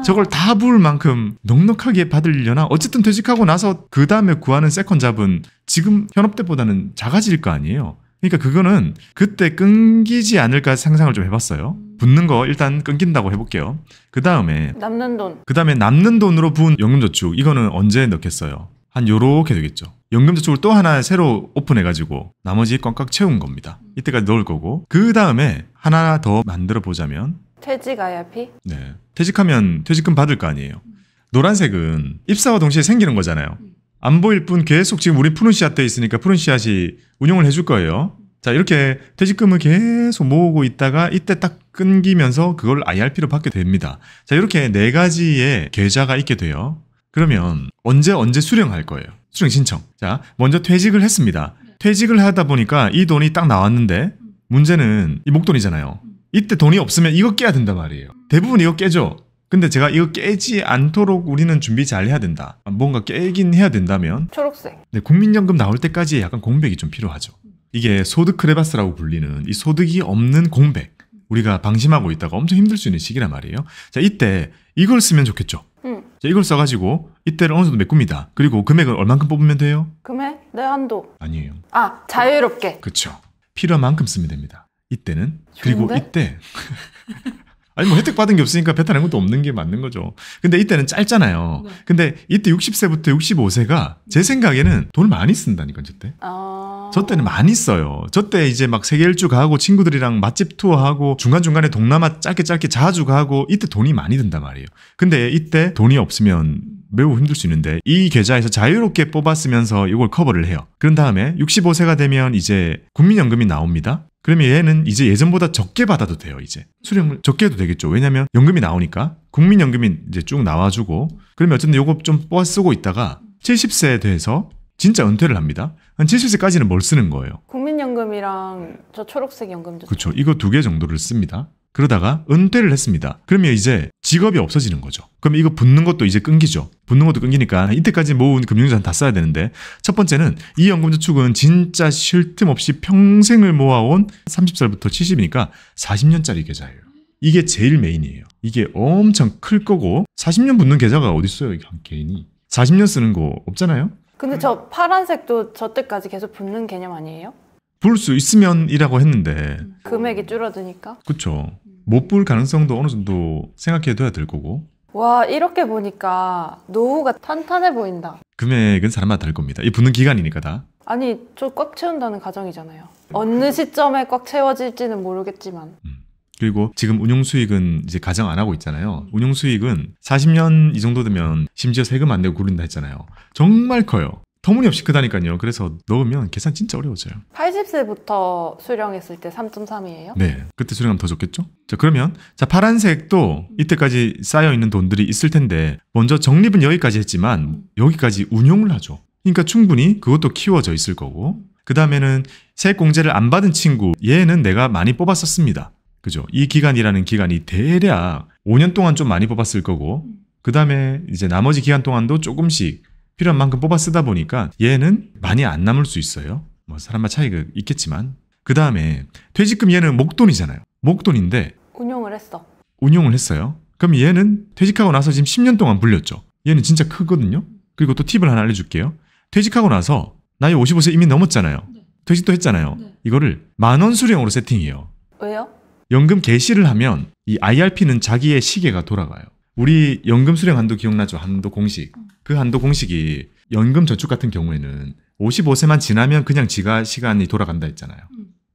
저걸 다 부을 만큼 넉넉하게 받으려나? 어쨌든 퇴직하고 나서 그 다음에 구하는 세컨 잡은 지금 현업 때보다는 작아질 거 아니에요. 그러니까 그거는 그때 끊기지 않을까 상상을 좀 해봤어요. 붙는 거 일단 끊긴다고 해볼게요. 그 다음에 남는 돈으로 부은 연금저축 이거는 언제 넣겠어요? 한 요렇게 되겠죠. 연금저축을 또 하나 새로 오픈해가지고 나머지 꽉꽉 채운 겁니다. 이때까지 넣을 거고 그 다음에 하나 더 만들어 보자면 퇴직 IRP? 네. 퇴직하면 퇴직금 받을 거 아니에요. 노란색은 입사와 동시에 생기는 거잖아요. 안 보일 뿐 계속 지금 우리 푸른 씨앗 돼 있으니까 푸른 씨앗이 운용을 해줄 거예요. 자, 이렇게 퇴직금을 계속 모으고 있다가 이때 딱 끊기면서 그걸 IRP로 받게 됩니다. 자, 이렇게 4가지의 계좌가 있게 돼요. 그러면 언제 수령할 거예요? 수령 신청. 자, 먼저 퇴직을 했습니다. 퇴직을 하다 보니까 이 돈이 딱 나왔는데 문제는 이 목돈이잖아요. 이때 돈이 없으면 이거 깨야 된단 말이에요. 대부분 이거 깨죠. 근데 제가 이거 깨지 않도록 우리는 준비 잘 해야 된다. 뭔가 깨긴 해야 된다면 초록색. 네, 국민연금 나올 때까지 약간 공백이 좀 필요하죠. 이게 소득 크레바스라고 불리는 이 소득이 없는 공백. 우리가 방심하고 있다가 엄청 힘들 수 있는 시기란 말이에요. 자, 이때 이걸 쓰면 좋겠죠. 자, 이걸 써가지고 이때를 어느 정도 메꿉니다. 그리고 금액을 얼만큼 뽑으면 돼요? 금액? 내 한도. 아니에요. 아, 자유롭게. 그렇죠. 필요한 만큼 쓰면 됩니다. 이때는. 그리고 좋은데? 이때 아니 뭐 혜택 받은 게 없으니까 배탈한 것도 없는 게 맞는 거죠. 근데 이때는 짧잖아요. 네. 근데 이때 60세부터 65세가 제 생각에는 돈을 많이 쓴다니까 저때. 저 때는 많이 써요. 저 때 이제 막 세계 일주 가고 친구들이랑 맛집 투어하고 중간중간에 동남아 짧게 자주 가고 이때 돈이 많이 든단 말이에요. 근데 이때 돈이 없으면 매우 힘들 수 있는데 이 계좌에서 자유롭게 뽑았으면서 이걸 커버를 해요. 그런 다음에 65세가 되면 이제 국민연금이 나옵니다. 그러면 얘는 이제 예전보다 적게 받아도 돼요. 이제 수령을 적게 해도 되겠죠. 왜냐면 연금이 나오니까 국민연금이 이제 쭉 나와주고 그러면 어쨌든 요거 좀 뽑아 쓰고 있다가 70세 돼서 진짜 은퇴를 합니다. 한 70세까지는 뭘 쓰는 거예요? 국민연금이랑 저 초록색 연금도. 그렇죠. 이거 2개 정도를 씁니다. 그러다가 은퇴를 했습니다. 그러면 이제 직업이 없어지는 거죠. 그럼 이거 붙는 것도 이제 끊기죠. 붙는 것도 끊기니까 이때까지 모은 금융자산 다 써야 되는데 첫 번째는 이 연금저축은 진짜 쉴 틈 없이 평생을 모아온 30살부터 70이니까 40년짜리 계좌예요. 이게 제일 메인이에요. 이게 엄청 클 거고 40년 붙는 계좌가 어디 있어요? 이게 한 개인이. 40년 쓰는 거 없잖아요. 근데 저 파란색도 저 때까지 계속 붙는 개념 아니에요? 불 수 있으면이라고 했는데 금액이 줄어드니까. 그렇죠. 못 불 가능성도 어느 정도 생각해둬야 될 거고 와, 이렇게 보니까 노후가 탄탄해 보인다. 금액은 사람마다 다를 겁니다. 이 붙는 기간이니까 다. 아니, 저 꽉 채운다는 가정이잖아요. 어느 시점에 꽉 채워질지는 모르겠지만. 그리고 지금 운용 수익은 이제 가정 안 하고 있잖아요. 운용 수익은 40년 이 정도 되면 심지어 세금 안 내고 굴린다 했잖아요. 정말 커요. 터무니없이 크다니까요. 그래서 넣으면 계산 진짜 어려워져요. 80세부터 수령했을 때 3.3이에요? 네. 그때 수령하면 더 좋겠죠? 자, 그러면 자 파란색도 이때까지 쌓여있는 돈들이 있을 텐데 먼저 적립은 여기까지 했지만 여기까지 운용을 하죠. 그러니까 충분히 그것도 키워져 있을 거고 그 다음에는 세액공제를 안 받은 친구 얘는 내가 많이 뽑았었습니다. 그죠? 이 기간이라는 기간이 대략 5년 동안 좀 많이 뽑았을 거고 그 다음에 이제 나머지 기간 동안도 조금씩 필요한 만큼 뽑아 쓰다 보니까 얘는 많이 안 남을 수 있어요. 뭐 사람마다 차이가 있겠지만 그 다음에 퇴직금 얘는 목돈이잖아요. 목돈인데 운용을 했어. 운용을 했어요. 그럼 얘는 퇴직하고 나서 지금 10년 동안 불렸죠. 얘는 진짜 크거든요. 그리고 또 팁을 하나 알려줄게요. 퇴직하고 나서 나이 55세 이미 넘었잖아요. 퇴직도 했잖아요. 이거를 10,000원 수령으로 세팅해요. 왜요? 연금 개시를 하면 이 IRP는 자기의 시계가 돌아가요. 우리 연금 수령 한도 기억나죠? 한도 공식. 그 한도 공식이 연금 저축 같은 경우에는 55세만 지나면 그냥 지가 시간이 돌아간다 했잖아요.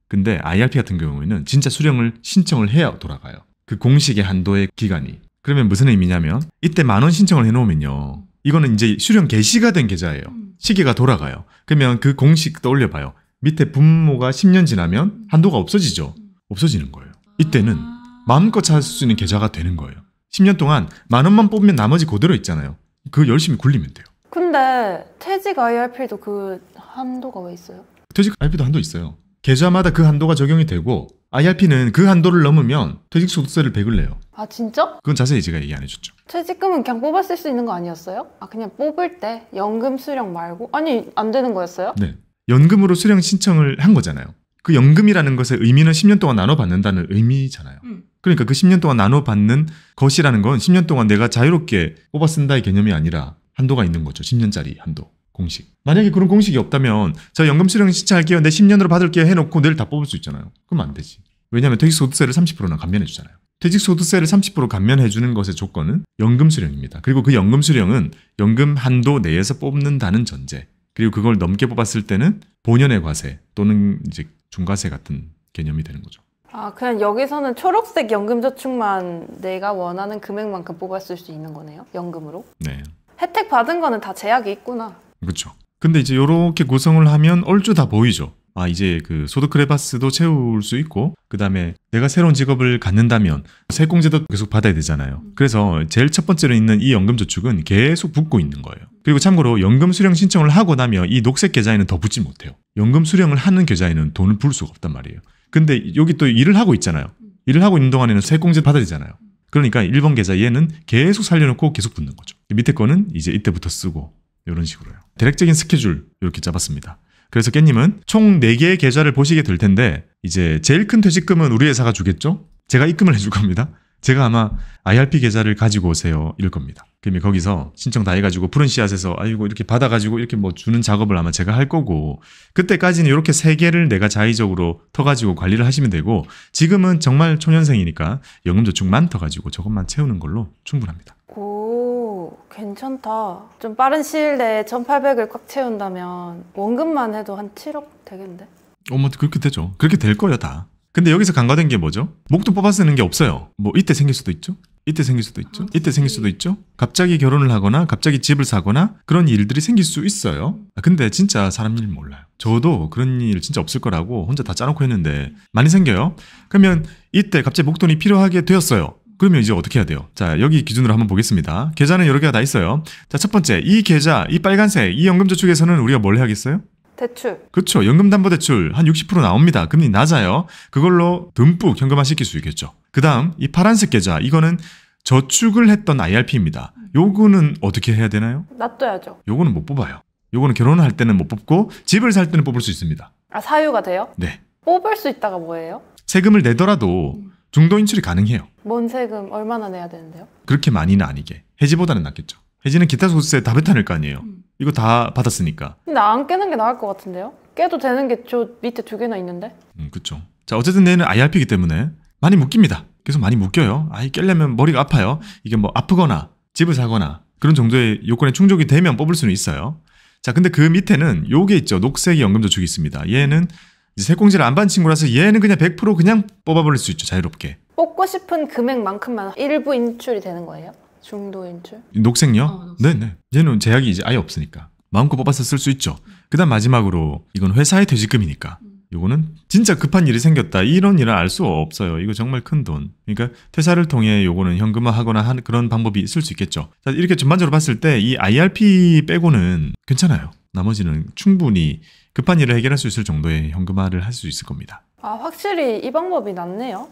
근데 IRP 같은 경우에는 진짜 수령을 신청을 해야 돌아가요. 그 공식의 한도의 기간이. 그러면 무슨 의미냐면 이때 10,000원 신청을 해놓으면요. 이거는 이제 수령 개시가 된 계좌예요. 시계가 돌아가요. 그러면 그 공식 떠올려봐요. 밑에 분모가 10년 지나면 한도가 없어지죠. 없어지는 거예요. 이때는 마음껏 찾을 수 있는 계좌가 되는 거예요. 10년 동안 10,000원만 뽑으면 나머지 그대로 있잖아요. 그거 열심히 굴리면 돼요. 근데 퇴직 IRP도 그 한도가 왜 있어요? 퇴직 IRP도 한도 있어요. 계좌마다 그 한도가 적용이 되고 IRP는 그 한도를 넘으면 퇴직소득세를 100을 내요. 아, 진짜? 그건 자세히 제가 얘기 안 해줬죠. 퇴직금은 그냥 뽑아 쓸 수 있는 거 아니었어요? 아, 그냥 뽑을 때 연금 수령 말고? 아니, 안 되는 거였어요? 네. 연금으로 수령 신청을 한 거잖아요. 그 연금이라는 것의 의미는 10년 동안 나눠받는다는 의미잖아요. 그러니까 그 10년 동안 나눠받는 것이라는 건 10년 동안 내가 자유롭게 뽑아 쓴다의 개념이 아니라 한도가 있는 거죠. 10년짜리 한도. 공식. 만약에 그런 공식이 없다면 저 연금 수령 신청할게요. 내 10년으로 받을게요 해놓고 내일 다 뽑을 수 있잖아요. 그럼 안 되지. 왜냐하면 퇴직소득세를 30%나 감면해 주잖아요. 퇴직소득세를 30% 감면해 주는 것의 조건은 연금 수령입니다. 그리고 그 연금 수령은 연금 한도 내에서 뽑는다는 전제. 그리고 그걸 넘게 뽑았을 때는 본연의 과세 또는 이제 중과세 같은 개념이 되는 거죠. 아, 그냥 여기서는 초록색 연금저축만 내가 원하는 금액만큼 뽑아 쓸 수 있는 거네요? 연금으로? 네. 혜택 받은 거는 다 제약이 있구나. 그렇죠. 근데 이제 이렇게 구성을 하면 얼추 다 보이죠. 이제 그 소득 크레바스도 채울 수 있고, 그 다음에 내가 새로운 직업을 갖는다면 세액공제도 계속 받아야 되잖아요. 그래서 제일 첫 번째로 있는 이 연금저축은 계속 붙고 있는 거예요. 그리고 참고로 연금 수령 신청을 하고 나면 이 녹색 계좌에는 더 붙지 못해요. 연금 수령을 하는 계좌에는 돈을 부을 수가 없단 말이에요. 근데 여기 또 일을 하고 있잖아요. 일을 하고 있는 동안에는 세액공제 받아야 되잖아요. 그러니까 1번 계좌 얘는 계속 살려놓고 계속 붙는 거죠. 밑에 거는 이제 이때부터 쓰고 이런 식으로요. 대략적인 스케줄 이렇게 잡았습니다. 그래서 깻님은 총 4개의 계좌를 보시게 될 텐데 이제 제일 큰 퇴직금은 우리 회사가 주겠죠? 제가 입금을 해줄 겁니다. 제가 아마 IRP 계좌를 가지고 오세요 이럴 겁니다. 그러면 거기서 신청 다 해가지고 푸른 씨앗에서 아이고 이렇게 받아가지고 이렇게 뭐 주는 작업을 아마 제가 할 거고, 그때까지는 이렇게 3개를 내가 자의적으로 터가지고 관리를 하시면 되고, 지금은 정말 초년생이니까 연금저축만 터가지고 저것만 채우는 걸로 충분합니다. 오, 괜찮다. 좀 빠른 시일 내에 1,800을 꽉 채운다면 원금만 해도 한 7억 되겠는데? 뭐 그렇게 되죠. 그렇게 될 거예요 다. 근데 여기서 간과된 게 뭐죠? 목돈 뽑아 쓰는 게 없어요. 뭐 이때 생길 수도 있죠. 이때 생길 수도 있죠. 이때 생길 수도 있죠. 갑자기 결혼을 하거나 갑자기 집을 사거나 그런 일들이 생길 수 있어요. 근데 진짜 사람 일 몰라요. 저도 그런 일 진짜 없을 거라고 혼자 다 짜놓고 했는데 많이 생겨요. 그러면 이때 갑자기 목돈이 필요하게 되었어요. 그러면 이제 어떻게 해야 돼요? 자, 여기 기준으로 한번 보겠습니다. 계좌는 여러 개가 다 있어요. 자, 첫 번째, 이 계좌, 이 빨간색, 이 연금저축에서는 우리가 뭘 해야겠어요? 대출. 그렇죠. 연금담보대출 한 60% 나옵니다. 금리 낮아요. 그걸로 듬뿍 현금화 시킬 수 있겠죠. 그 다음 이 파란색 계좌, 이거는 저축을 했던 IRP입니다. 요거는 어떻게 해야 되나요? 놔둬야죠. 요거는 못 뽑아요. 요거는 결혼을 할 때는 못 뽑고 집을 살 때는 뽑을 수 있습니다. 아, 사유가 돼요? 네. 뽑을 수 있다가 뭐예요? 세금을 내더라도 중도 인출이 가능해요. 뭔 세금 얼마나 내야 되는데요? 그렇게 많이는 아니게. 해지보다는 낫겠죠. 해지는 기타 소득세 다 뱉어낼 거 아니에요. 이거 다 받았으니까. 근데 안 깨는 게 나을 것 같은데요? 깨도 되는 게 저 밑에 2개나 있는데? 그렇죠. 자, 어쨌든 얘는 IRP이기 때문에 많이 묶입니다. 계속 많이 묶여요. 깨려면 머리가 아파요. 이게 뭐 아프거나 집을 사거나 그런 정도의 요건에 충족이 되면 뽑을 수는 있어요. 자, 근데 그 밑에는 요게 있죠. 녹색 연금저축이 있습니다. 얘는 이제 세공제를 안 받은 친구라서 얘는 그냥 100% 그냥 뽑아버릴 수 있죠. 자유롭게. 뽑고 싶은 금액만큼만 일부 인출이 되는 거예요? 중도 인출? 녹색요? 네네. 얘는 제약이 이제 아예 없으니까 마음껏 뽑아서 쓸 수 있죠. 그 다음 마지막으로 이건 회사의 퇴직금이니까 요거는 진짜 급한 일이 생겼다 이런 일은 알 수 없어요. 이거 정말 큰 돈. 그러니까 퇴사를 통해 요거는 현금화하거나 하는 그런 방법이 있을 수 있겠죠. 자, 이렇게 전반적으로 봤을 때 이 IRP 빼고는 괜찮아요. 나머지는 충분히 급한 일을 해결할 수 있을 정도의 현금화를 할 수 있을 겁니다. 아, 확실히 이 방법이 낫네요.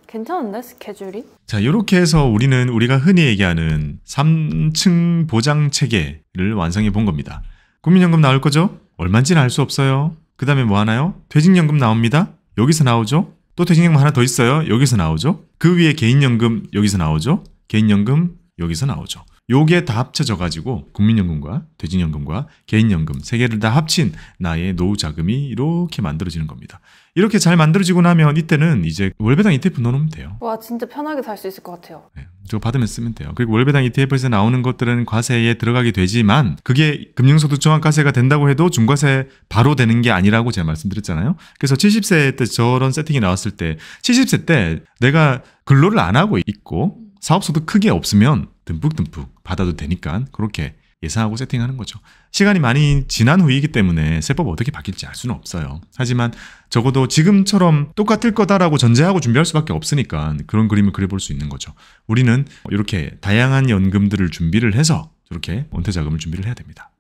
괜찮은데 스케줄이? 자, 이렇게 해서 우리는 우리가 흔히 얘기하는 3층 보장 체계를 완성해 본 겁니다. 국민연금 나올 거죠? 얼마인지는 알 수 없어요. 그 다음에 뭐 하나요? 퇴직연금 나옵니다. 여기서 나오죠. 또 퇴직연금 하나 더 있어요. 여기서 나오죠. 그 위에 개인연금 여기서 나오죠. 개인연금 여기서 나오죠. 요게 다 합쳐져 가지고 국민연금과 퇴직연금과 개인연금 3개를 다 합친 나의 노후 자금이 이렇게 만들어지는 겁니다. 이렇게 잘 만들어지고 나면 이때는 이제 월배당 ETF 넣어놓으면 돼요. 와, 진짜 편하게 살 수 있을 것 같아요. 네, 저거 받으면 쓰면 돼요. 그리고 월배당 ETF에서 나오는 것들은 과세에 들어가게 되지만 그게 금융소득 종합과세가 된다고 해도 중과세 바로 되는 게 아니라고 제가 말씀드렸잖아요. 그래서 70세 때 저런 세팅이 나왔을 때 70세 때 내가 근로를 안 하고 있고 사업소득 크게 없으면 듬뿍듬뿍 받아도 되니까 그렇게 예상하고 세팅하는 거죠. 시간이 많이 지난 후이기 때문에 세법 어떻게 바뀔지 알 수는 없어요. 하지만 적어도 지금처럼 똑같을 거다라고 전제하고 준비할 수밖에 없으니까 그런 그림을 그려볼 수 있는 거죠. 우리는 이렇게 다양한 연금들을 준비를 해서 저렇게 은퇴자금을 준비를 해야 됩니다.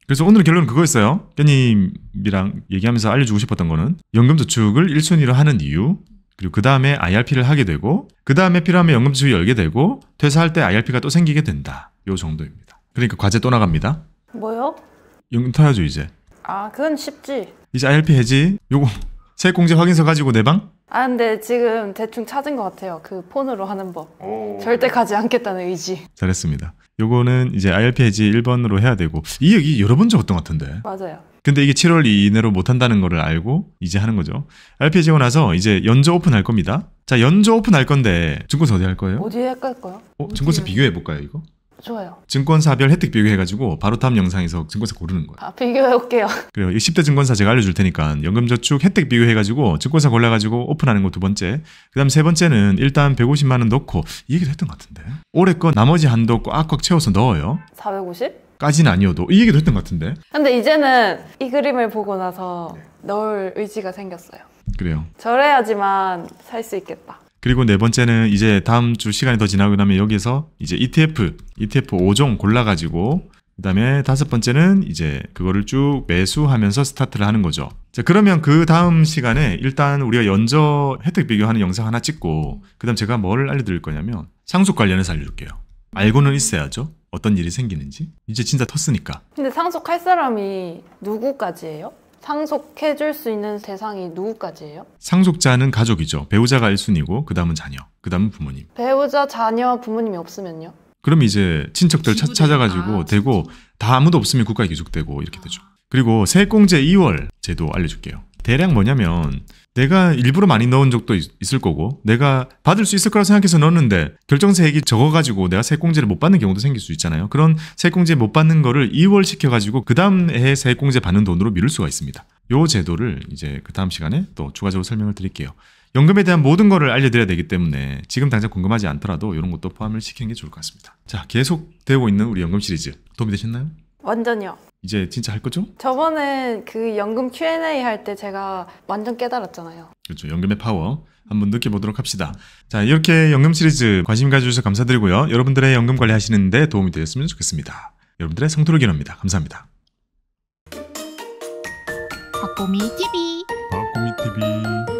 그래서 오늘 결론은 그거였어요. 깻님이랑 얘기하면서 알려주고 싶었던 거는 연금저축을 1순위로 하는 이유, 그리고 그 다음에 IRP를 하게 되고 그 다음에 필요하면 연금저축을 열게 되고 퇴사할 때 IRP가 또 생기게 된다. 요 정도입니다. 그러니까 과제 또 나갑니다. 뭐요? 연금 타야죠 이제. 아, 그건 쉽지. 이제 IRP 해지. 요거 세액공제 확인서 가지고 내 방? 아, 근데 지금 대충 찾은 것 같아요. 그 폰으로 하는 법. 절대 가지 않겠다는 의지. 잘했습니다. 요거는 이제 IRP 해지 1번으로 해야 되고 이 얘기 여러 번 적었던 것 같은데. 맞아요. 근데 이게 7월 이내로 못한다는 거를 알고 이제 하는 거죠. IRP 해지고 나서 이제 연저 오픈할 겁니다. 자, 연저 오픈할 건데 증권사 어디 할 거예요? 어디에 할까요? 증권사 비교해 볼까요 이거? 좋아요. 증권사별 혜택 비교해가지고 바로 다음 영상에서 증권사 고르는 거예요. 아, 비교해볼게요. 그래요. 이 10대 증권사 제가 알려줄 테니까 연금저축 혜택 비교해가지고 증권사 골라가지고 오픈하는 거 2번째. 그 다음 3번째는 일단 150만 원 넣고 이 얘기도 했던 것 같은데 올해 거 나머지 한도 꽉꽉 채워서 넣어요. 450? 까지는 아니어도 이 얘기도 했던 것 같은데. 근데 이제는 이 그림을 보고 나서 넣을 의지가 생겼어요. 그래요. 저래야지만 살 수 있겠다. 그리고 네 번째는 이제 다음 주 시간이 더 지나고 나면 여기서 이제 ETF 5종 골라가지고 그다음에 다섯 번째는 이제 그거를 쭉 매수하면서 스타트를 하는 거죠. 자, 그러면 그 다음 시간에 일단 우리가 연저 혜택 비교하는 영상 하나 찍고 그다음 제가 뭘 알려드릴 거냐면 상속 관련해서 알려줄게요. 알고는 있어야죠. 어떤 일이 생기는지. 이제 진짜 텄으니까. 근데 상속할 사람이 누구까지예요? 상속해줄 수 있는 대상이 누구까지예요? 상속자는 가족이죠. 배우자가 1순위고 그 다음은 자녀, 그 다음은 부모님. 배우자, 자녀, 부모님이 없으면요? 그럼 이제 친척들 찾아가지고 되고 다 아무도 없으면 국가에 기속되고 이렇게 되죠. 그리고 세액공제 2월 제도 알려줄게요. 대략 뭐냐면 내가 일부러 많이 넣은 적도 있을 거고 내가 받을 수 있을 거라 생각해서 넣었는데 결정세액이 적어가지고 내가 세액공제를 못 받는 경우도 생길 수 있잖아요. 그런 세액공제 못 받는 거를 2월 시켜가지고 그 다음 해에 세액공제 받는 돈으로 미룰 수가 있습니다. 요 제도를 이제 그 다음 시간에 또 추가적으로 설명을 드릴게요. 연금에 대한 모든 거를 알려드려야 되기 때문에 지금 당장 궁금하지 않더라도 이런 것도 포함을 시키는 게 좋을 것 같습니다. 자, 계속되고 있는 우리 연금 시리즈 도움이 되셨나요? 완전요. 이제 진짜 할 거죠? 저번에 그 연금 Q&A 할 때 제가 완전 깨달았잖아요. 그렇죠. 연금의 파워 한번 느껴보도록 합시다. 자, 이렇게 연금 시리즈 관심 가져주셔서 감사드리고요. 여러분들의 연금 관리 하시는데 도움이 되었으면 좋겠습니다. 여러분들의 성토를 기원합니다. 감사합니다. 박보미 TV 박보미 TV